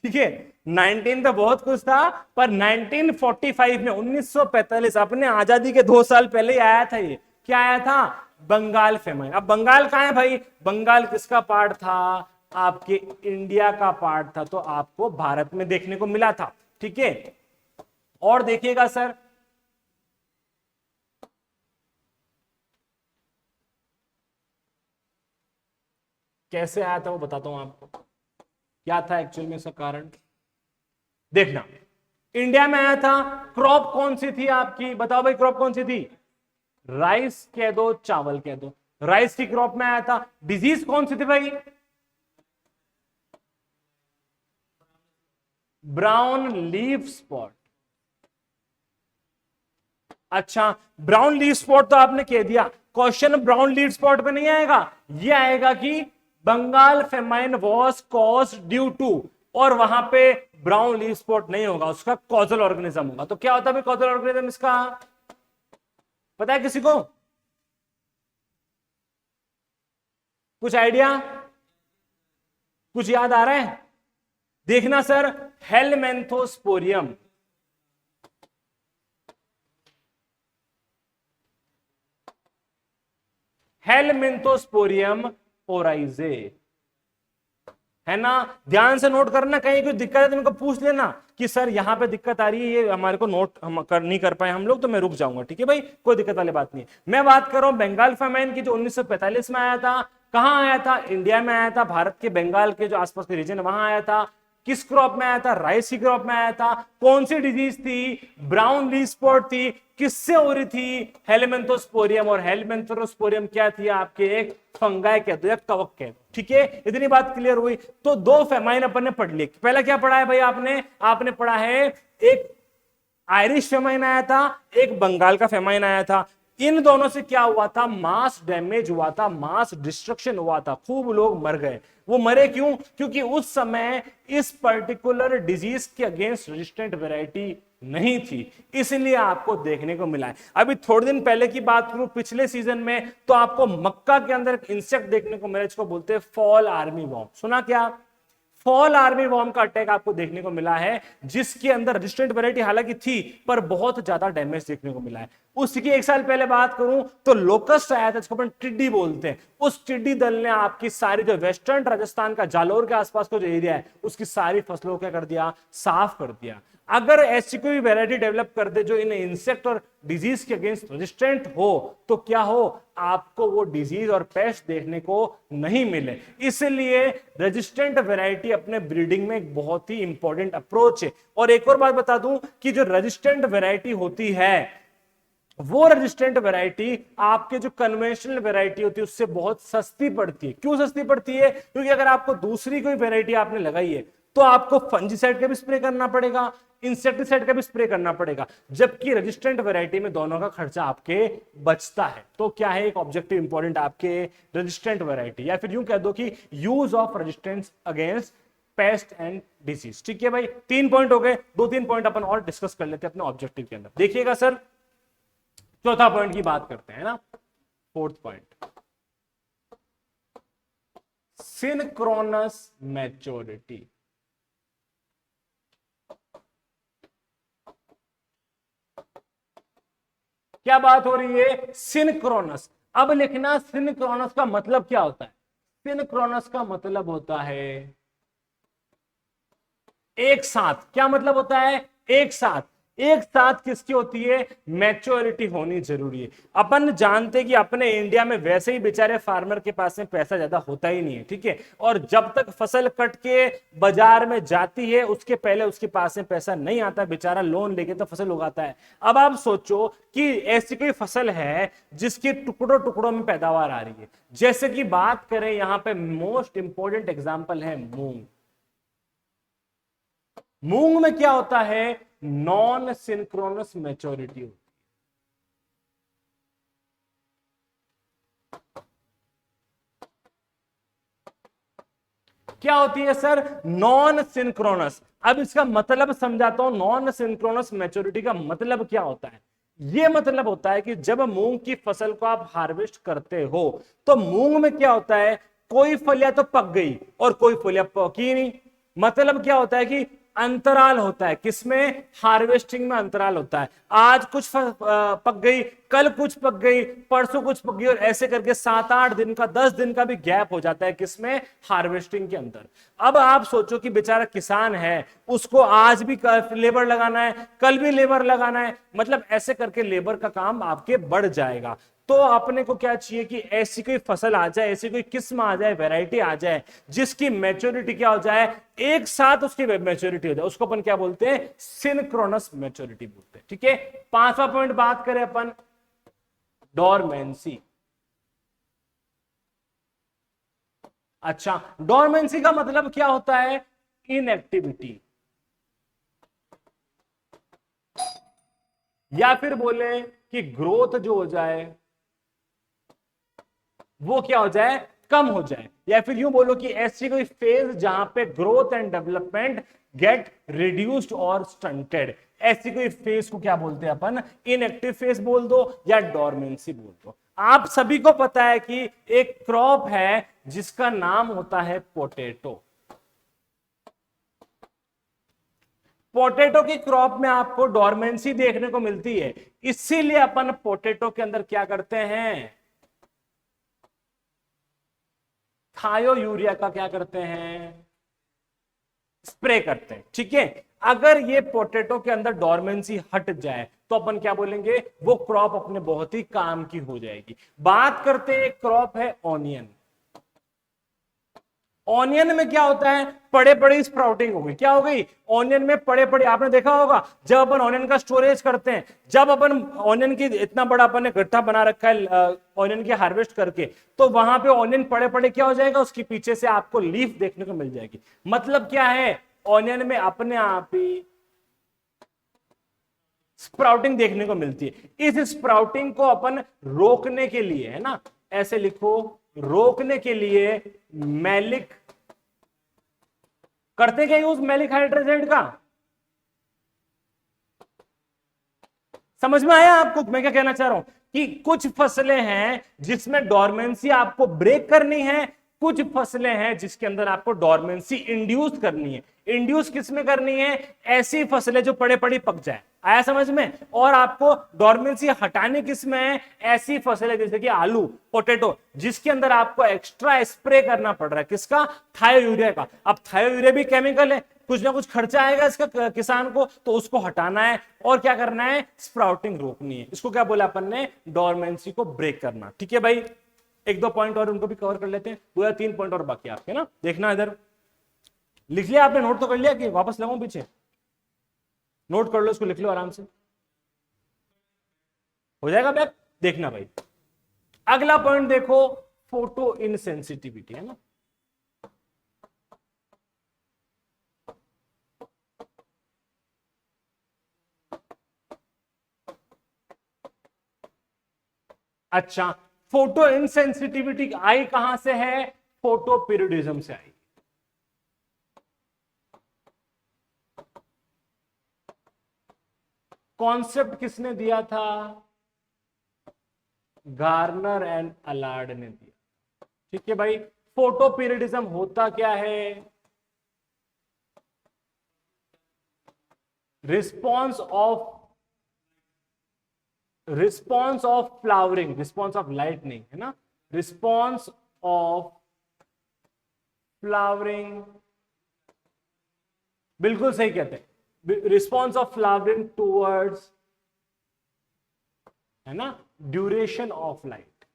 ठीक है, 19 तो बहुत कुछ था, पर 1945 में 1945 अपने आजादी के 2 साल पहले ही आया था। ये क्या आया था, बंगाल फेमाइन। अब बंगाल कहां है भाई, बंगाल किसका पार्ट था, आपके इंडिया का पार्ट था, तो आपको भारत में देखने को मिला था। ठीक है, और देखिएगा सर, कैसे आया था वो बताता हूं आपको, क्या था एक्चुअल में इसका कारण। देखना, इंडिया में आया था, क्रॉप कौन सी थी आपकी, बताओ भाई क्रॉप कौन सी थी, राइस कह दो, चावल कह दो, राइस की क्रॉप में आया था। डिजीज कौन सी थी भाई, ब्राउन लीफ स्पॉट। अच्छा, ब्राउन लीफ स्पॉट तो आपने कह दिया, क्वेश्चन ब्राउन लीफ स्पॉट पे नहीं आएगा, ये आएगा कि Bengal famine was cause due to, और वहां पे ब्राउन लीफ स्पॉट नहीं होगा, उसका कॉजल ऑर्गेनिज्म होगा। तो क्या होता है कॉजल ऑर्गेनिज्म इसका, पता है किसी को, कुछ आइडिया, कुछ याद आ रहा है, देखना सर, हेलमेंथोस्पोरियम। हेलमेंथोस्पोरियम ओराइजे, है ना, ध्यान से नोट करना, कहीं कोई दिक्कत है तो इनको पूछ लेना कि सर यहां पे दिक्कत आ रही है, ये हमारे को नोट हम नहीं कर पाए हम लोग, तो मैं रुक जाऊंगा। ठीक है भाई, कोई दिक्कत वाली बात नहीं है। मैं बात कर रहा हूं बंगाल फेमाइन की, जो 1945 में आया था। कहां आया था, इंडिया में आया था, भारत के बंगाल के जो आसपास के रीजन वहां आया था। किस क्रॉप में आया था, राइस की क्रॉप में आया था। कौन सी डिजीज थी, ब्राउन लीफ स्पॉट थी। किससे हो रही थी, हेलमेंथोस्पोरियम, और हेलमेंथोस्पोरियम क्या थी आपके, एक फंगाई कह दो या कवक कह दो। ठीक है, इतनी बात क्लियर हुई। तो 2 फेमाइन अपन ने पढ़ लिए। पहला क्या पढ़ा है भाई आपने, आपने पढ़ा है एक आयरिश फेमाइन आया था, एक बंगाल का फेमाइन आया था। इन दोनों से क्या हुआ था, मास डैमेज हुआ था, मास डिस्ट्रक्शन हुआ था, खूब लोग मर गए। वो मरे क्यों, क्योंकि उस समय इस पर्टिकुलर डिजीज के अगेंस्ट रेजिस्टेंट वैरायटी नहीं थी, इसलिए आपको देखने को मिला है। अभी थोड़े दिन पहले की बात करूं, पिछले सीजन में, तो आपको मक्का के अंदर एक इंसेक्ट देखने को मिला, जिसको बोलते हैं फॉल आर्मी वॉर्म। सुना क्या, फॉल आर्मी वॉर्म का अटैक आपको देखने को मिला है, जिसके अंदर रेजिस्टेंट वैरायटी हालांकि थी, पर बहुत ज्यादा डैमेज देखने को मिला है। उसकी 1 साल पहले बात करूं तो लोकस्ट आया था, जिसको अपन टिड्डी बोलते हैं। उस टिड्डी दल ने आपकी सारी जो वेस्टर्न राजस्थान का जालोर के आसपास का जो एरिया है, उसकी सारी फसलों को क्या कर दिया, साफ कर दिया। अगर ऐसी कोई वैरायटी डेवलप कर दे जो इन इंसेक्ट और डिजीज के अगेंस्ट रेजिस्टेंट हो, तो क्या हो, आपको वो डिजीज और पेस्ट देखने को नहीं मिले। इसलिए रेजिस्टेंट वैरायटी अपने ब्रीडिंग में एक बहुत ही इंपॉर्टेंट अप्रोच है। और एक और बात बता दूं कि जो रेजिस्टेंट वैरायटी होती है, वो रेजिस्टेंट वैरायटी आपके जो कन्वेंशनल वैरायटी होती है उससे बहुत सस्ती पड़ती है। क्यों सस्ती पड़ती है, क्योंकि अगर आपको दूसरी कोई वैरायटी आपने लगाई है तो आपको फंजीसाइड का भी स्प्रे करना पड़ेगा, इंसेक्टिसाइड का भी स्प्रे करना पड़ेगा, जबकि रेजिस्टेंट वैरायटी में दोनों का खर्चा आपके बचता है। तो क्या है एक ऑब्जेक्टिव इंपॉर्टेंट आपके रेजिस्टेंट वैरायटी, या फिर यूं कह दो कि use of resistance against paste and disease. ठीक है भाई, 3 पॉइंट हो गए, 2-3 पॉइंट अपन और डिस्कस कर लेते हैं अपने ऑब्जेक्टिव के अंदर। देखिएगा सर, चौथा पॉइंट की बात करते हैं ना, 4th पॉइंट, सिनक्रोनस मैच्योरिटी। क्या बात हो रही है, सिनक्रोनस। अब लिखना, सिनक्रोनस का मतलब क्या होता है, सिनक्रोनस का मतलब होता है एक साथ। क्या मतलब होता है, एक साथ। एक साथ किसकी होती है, मैच्योरिटी होनी जरूरी है। अपन जानते कि अपने इंडिया में वैसे ही बेचारे फार्मर के पास में पैसा ज्यादा होता ही नहीं है, ठीक है, और जब तक फसल कट के बाजार में जाती है उसके पहले उसके पास में पैसा नहीं आता, बेचारा लोन लेके तो फसल उगाता है। अब आप सोचो कि ऐसी कोई फसल है जिसकी टुकड़ों टुकड़ों में पैदावार आ रही है, जैसे कि बात करें यहां पे मोस्ट इंपॉर्टेंट एग्जांपल है मूंग। मूंग में क्या होता है, नॉन सिंक्रोनस मैच्योरिटी होती है। क्या होती है सर, नॉन सिंक्रोनस। अब इसका मतलब समझाता हूं, नॉन सिंक्रोनस मैच्योरिटी का मतलब क्या होता है। यह मतलब होता है कि जब मूंग की फसल को आप हार्वेस्ट करते हो तो मूंग में क्या होता है, कोई फलियां तो पक गई और कोई फलियां पकी नहीं। मतलब क्या होता है कि अंतराल होता है, किसमें, हार्वेस्टिंग में अंतराल होता है। आज कुछ पक गई, कल कुछ पक गई, परसों कुछ पक गई, और ऐसे करके 7-8 दिन का, 10 दिन का भी गैप हो जाता है, किसमें, हार्वेस्टिंग के अंदर। अब आप सोचो कि बेचारा किसान है, उसको आज भी लेबर लगाना है, कल भी लेबर लगाना है, मतलब ऐसे करके लेबर का काम आपके बढ़ जाएगा। तो अपने को क्या चाहिए कि ऐसी कोई फसल आ जाए, ऐसी कोई किस्म आ जाए, वैरायटी आ जाए जिसकी मैच्योरिटी क्या हो जाए, एक साथ उसकी मैच्योरिटी हो जाए, उसको अपन क्या बोलते हैं, सिंक्रोनस मैच्योरिटी बोलते हैं। ठीक है, पांचवा पॉइंट बात करें अपन, डोरमेंसी। अच्छा, डोरमेंसी का मतलब क्या होता है, इनएक्टिविटी, या फिर बोले कि ग्रोथ जो हो जाए वो क्या हो जाए, कम हो जाए, या फिर यूं बोलो कि ऐसी कोई फेज जहां पे growth and development gate reduced और स्टंटेड, ऐसी कोई फेज को क्या बोलते हैं अपन, इनएक्टिव फेज बोल दो या डोरमेंसी बोल दो। आप सभी को पता है कि एक क्रॉप है जिसका नाम होता है पोटैटो। पोटैटो की क्रॉप में आपको डोरमेंसी देखने को मिलती है, इसीलिए अपन पोटैटो के अंदर क्या करते हैं, थायो यूरिया का क्या करते हैं, स्प्रे करते हैं। ठीक है, अगर ये पोटैटो के अंदर डोरमेंसी हट जाए तो अपन क्या बोलेंगे, वो क्रॉप अपने बहुत ही काम की हो जाएगी। बात करते हैं, एक क्रॉप है ऑनियन। ऑनियन में क्या होता है, पड़े पड़े स्प्राउटिंग हो गई, क्या हो गई, ऑनियन में पड़े पड़े, आपने देखा होगा जब अपन ऑनियन का स्टोरेज करते हैं, जब अपन ऑनियन की इतना बड़ा अपन ने गड्ढा बना रखा है ऑनियन की हार्वेस्ट करके, तो वहां पे ऑनियन पड़े पड़े क्या हो जाएगा, उसके पीछे से आपको लीफ देखने को मिल जाएगी। मतलब क्या है, ऑनियन में अपने आप ही स्प्राउटिंग देखने को मिलती है। इस स्प्राउटिंग को अपन रोकने के लिए, है ना, ऐसे लिखो, रोकने के लिए मैलिक करते क्या यूज, मैलिक हाइड्रोसाइड का। समझ में आया आपको मैं क्या कहना चाह रहा हूं, कि कुछ फसलें हैं जिसमें डोरमेंसी आपको ब्रेक करनी है, कुछ फसलें हैं जिसके अंदर आपको डोरमेंसी इंड्यूस करनी है। इंड्यूस किस में करनी है, ऐसी फसलें जो पड़े पड़ी पक जाए, आया समझ में, और आपको डोरमेंसी हटाने किस में है, ऐसी फसलें जैसे कि आलू, पोटैटो, जिसके अंदर आपको एक्स्ट्रा स्प्रे करना पड़ रहा है, किसका, थायो यूरिया का। अब थायो यूरिया भी केमिकल है, कुछ ना कुछ खर्चा आएगा इसका किसान को, तो उसको हटाना है और क्या करना है, स्प्राउटिंग रोकनी है। इसको क्या बोला अपन ने, डोरमेंसी को ब्रेक करना। ठीक है भाई, एक दो पॉइंट और उनको भी कवर कर लेते हैं, 2 या 3 पॉइंट और बाकी आपके ना, देखना इधर लिख लिया आपने, नोट तो कर लिया कि वापस लगाऊं पीछे, नोट कर लो इसको, लिख लो आराम से, हो जाएगा बैक, देखना भाई। अगला पॉइंट देखो, फोटो इनसेंसिटिविटी, है ना। अच्छा, फोटो इनसेंसिटिविटी आई कहां से है, फोटो पीरियडिज्म से आई। कॉन्सेप्ट किसने दिया था, गार्नर एंड अलार्ड ने दिया। ठीक है भाई, फोटो पीरियडिज्म होता क्या है, response of flowering, response of lightning, है ना, रिस्पॉन्स ऑफ फ्लावरिंग, बिल्कुल सही कहते हैं, रिस्पॉन्स ऑफ फ्लावरिंग टूवर्ड्स, है ना, ड्यूरेशन ऑफ लाइट।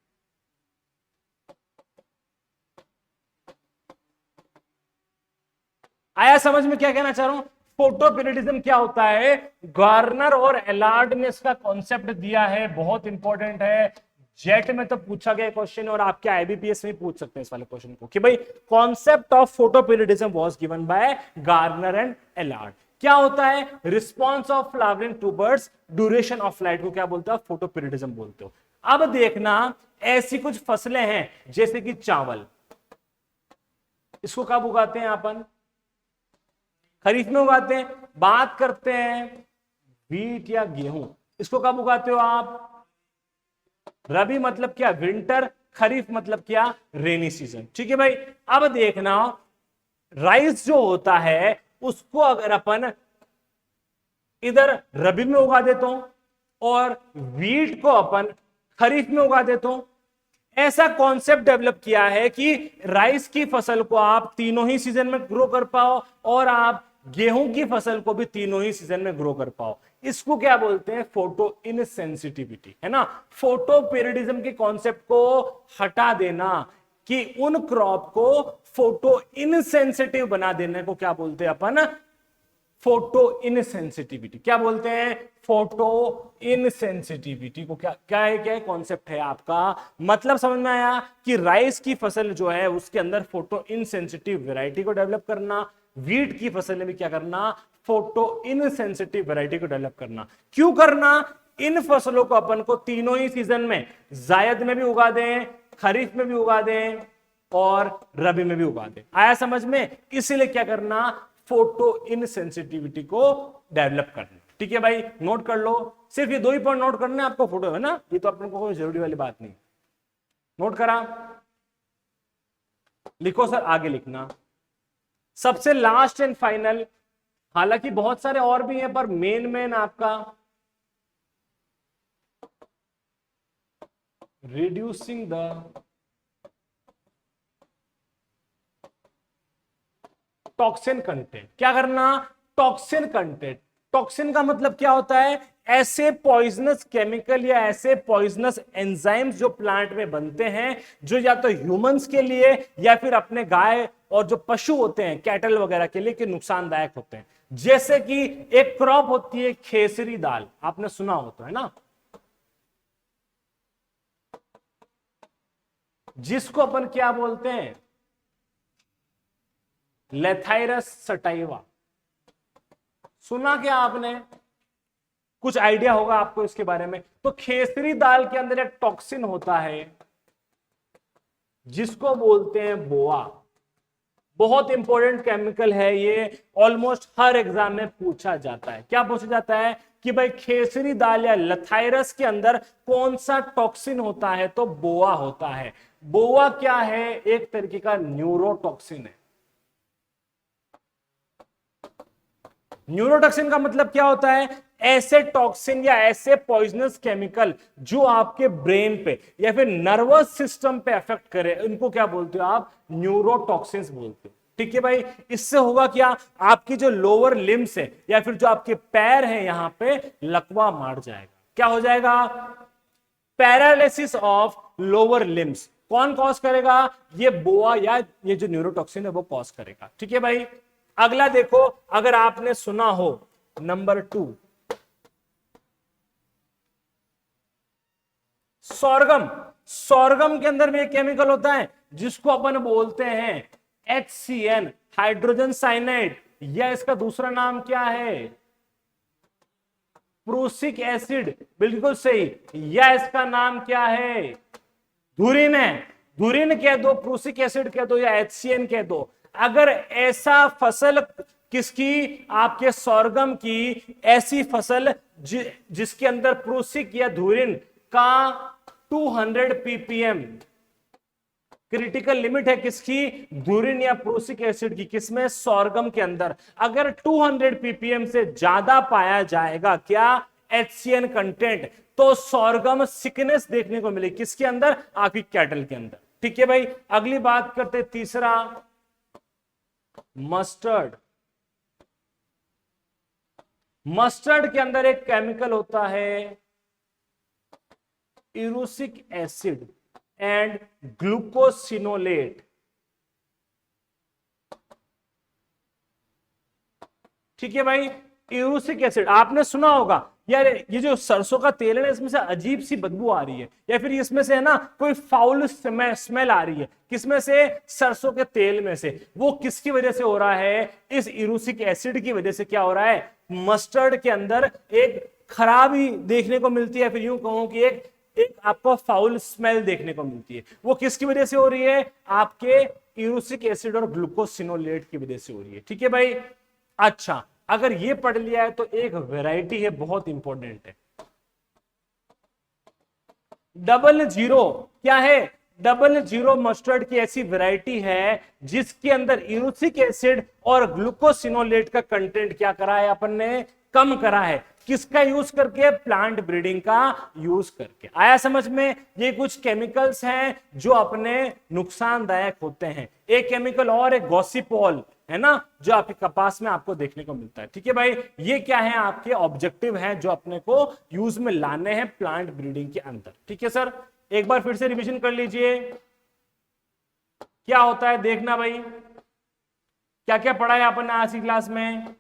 आया समझ में क्या कहना चाह रहा हूं? फोटोपीरियडिज्म क्या होता है? गार्नर और एलार्ड ने इसका कॉन्सेप्ट दिया है, बहुत इंपॉर्टेंट है। जेट में तो पूछा गया क्वेश्चन और आपके आईबीपीएस में पूछ सकते हैं इस वाले क्वेश्चन को कि भाई concept of photoperiodism was given by Garner and Allard. क्या होता है? Response of flowering to birds, duration of light को क्या बोलते हो? फोटोपीरियडिज्म बोलते हो। अब देखना, ऐसी कुछ फसलें हैं जैसे कि चावल, इसको कब उगाते हैं अपन? खरीफ में उगाते हैं। बात करते हैं व्हीट या गेहूं, इसको कब उगाते हो आप? रबी मतलब क्या? विंटर। खरीफ मतलब क्या? Rainy season. ठीक है भाई। अब देखना, राइस जो होता है उसको अगर अपन इधर रबी में उगा देता हूं और व्हीट को अपन खरीफ में उगा देता हूं, ऐसा कॉन्सेप्ट डेवलप किया है कि राइस की फसल को आप तीनों ही सीजन में ग्रो कर पाओ और आप गेहूं की फसल को भी तीनों ही सीजन में ग्रो कर पाओ। इसको क्या बोलते हैं? फोटो इनसेंसिटिविटी, है ना। फोटो पीरियडिज्म के कॉन्सेप्ट को हटा देना कि उन क्रॉप को फोटो इनसेंसिटिव बना देने को क्या बोलते हैं अपन? Photo insensitivity. क्या बोलते हैं? फोटो इनसेंसिटिविटी को क्या है? क्या कॉन्सेप्ट है आपका? मतलब समझ में आया कि राइस की फसल जो है उसके अंदर फोटो इनसेंसिटिव वैरायटी को डेवलप करना, व्हीट की फसल में भी क्या करना? फोटो इनसेंसिटिव वैरायटी को डेवलप करना। क्यों करना? इन फसलों को अपन को तीनों ही सीजन में, जायद में भी उगा दें, खरीफ में भी उगा दें और रबी में भी उगा दें। आया समझ में? इसीलिए क्या करना? फोटो इनसेंसिटिविटी को डेवलप करना। ठीक है भाई, नोट कर लो। सिर्फ ये दो ही पॉइंट नोट करना है आपको, फोटो है ना, ये तो अपन को कोई जरूरी वाली बात नहीं। नोट करा? लिखो सर, आगे लिखना। सबसे लास्ट एंड फाइनल, हालांकि बहुत सारे और भी हैं पर मेन आपका रिड्यूसिंग द टॉक्सिन कंटेंट। क्या करना? Toxin content. टॉक्सिन का मतलब क्या होता है? ऐसे पॉइजनस केमिकल या ऐसे पॉइजनस एंजाइम्स जो प्लांट में बनते हैं, जो या तो ह्यूमंस के लिए या फिर अपने गाय और जो पशु होते हैं कैटल वगैरह के लिए, के नुकसानदायक होते हैं। जैसे कि एक क्रॉप होती है खेसरी दाल, आपने सुना होता है ना, जिसको अपन क्या बोलते हैं? लेथाइरस सटाइवा। सुना क्या आपने? कुछ आइडिया होगा आपको इसके बारे में। तो खेसरी दाल के अंदर एक टॉक्सिन होता है जिसको बोलते हैं बोआ। बहुत इंपॉर्टेंट केमिकल है ये, ऑलमोस्ट हर एग्जाम में पूछा जाता है। क्या पूछा जाता है कि भाई खेसरी दाल या लथाइरस के अंदर कौन सा टॉक्सिन होता है? तो बोआ होता है। बोआ क्या है? एक तरीके का न्यूरोटॉक्सिन है। न्यूरोटॉक्सिन का मतलब क्या होता है? ऐसे टॉक्सिन या ऐसे पॉइजनस केमिकल जो आपके ब्रेन पे या फिर नर्वस सिस्टम पे अफेक्ट करे, उनको क्या बोलते हो आप? न्यूरोटॉक्सिन्स बोलते हो। ठीक है भाई। इससे होगा क्या? आपकी जो लोअर लिम्स है या फिर जो आपके पैर है, यहां पे लकवा मार जाएगा। क्या हो जाएगा? Paralysis of lower limbs. कौन कॉज करेगा? ये बोआ या ये जो न्यूरोटॉक्सिन है वो कॉज करेगा। ठीक है भाई। अगला देखो, अगर आपने सुना हो नंबर 2, सोरगम। सोरगम के अंदर में एक केमिकल होता है जिसको अपन बोलते हैं HCN, हाइड्रोजन साइनाइड, या इसका दूसरा नाम क्या है? Prussic acid. बिल्कुल सही। या इसका नाम क्या है? धुरिन है। धुरिन कह दो, प्रूसिक एसिड कह दो या HCN कह दो। अगर ऐसा फसल किसकी? आपके सोरगम की ऐसी फसल जिसके अंदर प्रूसिक या धुरिन का 200 ppm क्रिटिकल लिमिट है, किसकी? धुरिन या प्रूसिक एसिड की। किसमें? सोरगम के अंदर। अगर 200 ppm से ज्यादा पाया जाएगा क्या? HCN कंटेंट, तो सोरगम सिकनेस देखने को मिलेगी। किसके अंदर? आपकी कैटल के अंदर। ठीक है भाई। अगली बात करते तीसरा, मस्टर्ड। मस्टर्ड के अंदर एक केमिकल होता है इरूसिक एसिड एंड ग्लूकोसिनोलेट। ठीक है भाई, इरूसिक एसिड आपने सुना होगा यार, ये जो सरसों का तेल है ना, इसमें से अजीब सी बदबू आ रही है, या फिर इसमें से है ना कोई फाउल स्मेल आ रही है, किसमें से? सरसों के तेल में से। वो किसकी वजह से हो रहा है? इस इरूसिक एसिड की वजह से। क्या हो रहा है? मस्टर्ड के अंदर एक खराबी देखने को मिलती है, फिर यूं कहूं कि एक आपको फाउल स्मेल देखने को मिलती है। वो किसकी वजह से हो रही है? आपके इरूसिक एसिड और ग्लूकोसिनोलेट की वजह से हो रही है। ठीक है भाई। अच्छा, अगर ये पढ़ लिया है तो एक वैरायटी है, बहुत इंपॉर्टेंट है, 00। क्या है? 00 मस्टर्ड की ऐसी वैरायटी है जिसके अंदर इरूसिक एसिड और ग्लूकोसिनोलेट का कंटेंट क्या करा है अपन ने? कम करा है। किसका यूज करके? प्लांट ब्रीडिंग का यूज करके। आया समझ में? ये कुछ केमिकल्स हैं जो अपने नुकसानदायक होते हैं। एक केमिकल और है गॉसिपोल, है ना, जो आपके कपास में आपको देखने को मिलता है। ठीक है भाई, ये क्या है? आपके ऑब्जेक्टिव हैं जो अपने को यूज में लाने हैं प्लांट ब्रीडिंग के अंदर। ठीक है सर, एक बार फिर से रिवीजन कर लीजिए। क्या होता है देखना भाई, क्या क्या पढ़ा है अपन ने आज की क्लास में।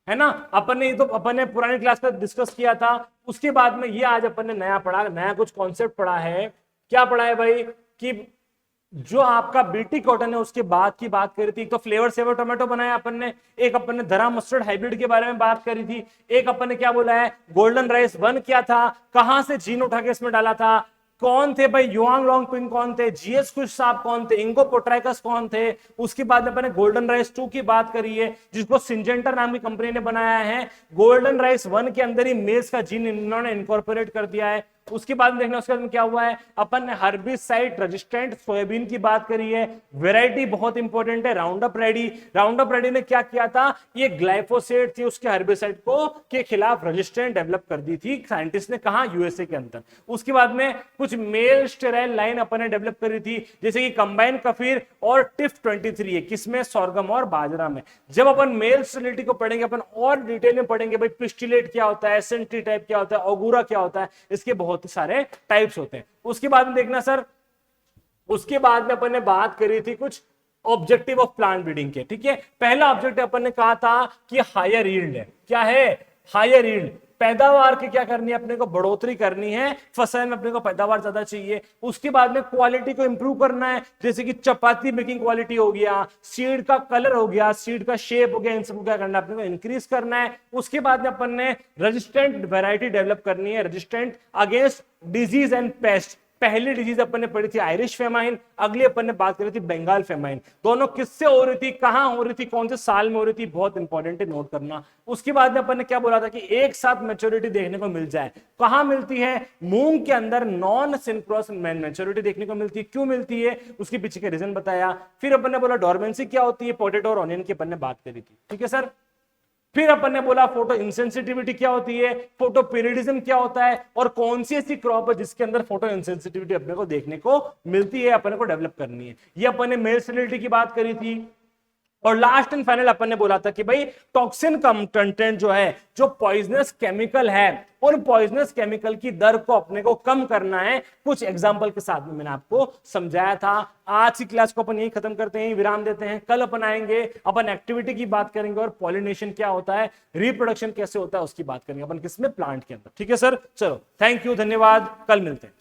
है ना, अपन ने ये तो अपन ने पुरानी क्लास में डिस्कस किया था। उसके बाद में ये आज अपन ने नया पढ़ा, नया कुछ कॉन्सेप्ट पढ़ा है। क्या पढ़ा है भाई? कि जो आपका बीटी कॉटन है उसके बाद की बात करी थी। एक तो फ्लेवर सेवर टोमेटो बनाया अपन ने, एक अपन ने धरा मस्टर्ड हाइब्रिड के बारे में बात करी थी, एक अपन ने क्या बोला है, गोल्डन राइस वन क्या था, कहां से जीन उठा के इसमें डाला था, कौन थे भाई युआंग लॉन्ग पिंग कौन थे, जीएस कुछ साहब कौन थे, इंगो पोट्राइकस कौन थे। उसके बाद में अपने गोल्डन राइस 2 की बात करी है जिसको सिंजेंटा नाम की कंपनी ने बनाया है। गोल्डन राइस 1 के अंदर ही मेज का जीन इन्होंने इनकॉर्पोरेट कर दिया है। उसके बाद देखना उसके बाद क्या हुआ है, अपन ने हर्बिसाइड रेजिस्टेंट सोयाबीन की बात करी है। वैरायटी बहुत इंपॉर्टेंट है round up ready. Round up ready ने क्या किया था, ये ग्लाइफोसेट थी उसके हर्बिसाइड को के खिलाफ रेजिस्टेंट डेवलप कर दी थी साइंटिस्ट ने, कहा यूएसए के अंदर। उसके बाद में कुछ मेल स्टेराइल लाइन अपन ने डेवलप करी थी, जैसे कि कंबाइन कफीर और टिफ 23 है, किसमें? सोरगम और बाजरा में। जब अपन मेल स्टेरिलिटी को पढ़ेंगे अपन और डिटेल में पढ़ेंगे भाई पिस्टिलेट क्या होता है, एसेंट्री टाइप क्या होता है, ओगुरा क्या होता है, इसके बहुत सारे टाइप्स होते हैं। उसके बाद में देखना सर, उसके बाद में अपन ने बात करी थी कुछ ऑब्जेक्टिव ऑफ प्लांट ब्रीडिंग के। ठीक है, पहला ऑब्जेक्टिव अपन ने कहा था कि हायर यील्ड है। क्या है? Higher yield. पैदावार की क्या करनी है अपने को? बढ़ोतरी करनी है, फसल में अपने को पैदावार ज्यादा चाहिए। उसके बाद में क्वालिटी को इंप्रूव करना है, जैसे कि चपाती मेकिंग क्वालिटी हो गया, सीड का कलर हो गया, सीड का शेप हो गया, इन सबको क्या करना है अपने को? इंक्रीज करना है। उसके बाद में अपन ने रेजिस्टेंट वैरायटी डेवलप करनी है, resistant against disease and paste. पहली डिजीज अपन ने पढ़ी थी आयरिश फेमाइन, अगली अपन ने बात करी थी बंगाल फेमाइन। दोनों किससे हो रही थी, कहां हो रही थी, कौन से साल में हो रही थी, बहुत इंपॉर्टेंट है, नोट करना। उसके बाद में अपन ने क्या बोला था कि एक साथ मैच्योरिटी देखने को मिल जाए। कहां मिलती है? मूंग के अंदर नॉन सिंक्रोनस मैच्योरिटी देखने को मिलती है। क्यों मिलती है? उसके पीछे का रीजन बताया। फिर अपन ने बोला डोरमेंसी क्या होती है, पोटैटो और ऑनियन की अपन ने बात करी थी। ठीक है सर। फिर अपन ने बोला फोटो इंसेंसिटिविटी क्या होती है, फोटो पीरियडिज्म क्या होता है, और कौन सी ऐसी क्रॉप है जिसके अंदर फोटो इंसेंसिटिविटी अपने को देखने को मिलती है, अपने को डेवलप करनी है। ये अपन ने मेल स्टेरिलिटी की बात करी थी। और लास्ट एंड फाइनल अपन ने बोला था कि भाई टॉक्सिन कंटेंट जो है, जो पॉइजनस केमिकल है, उन पॉइजनस केमिकल की दर को अपने को कम करना है। कुछ एग्जांपल के साथ में मैंने आपको समझाया था। आज की क्लास को अपन यही खत्म करते हैं, विराम देते हैं। कल अपन आएंगे, अपन एक्टिविटी की बात करेंगे और पॉलिनेशन क्या होता है, रिप्रोडक्शन कैसे होता है उसकी बात करेंगे अपन किसमें? प्लांट के अंदर। ठीक है सर, चलो थैंक यू, धन्यवाद, कल मिलते हैं।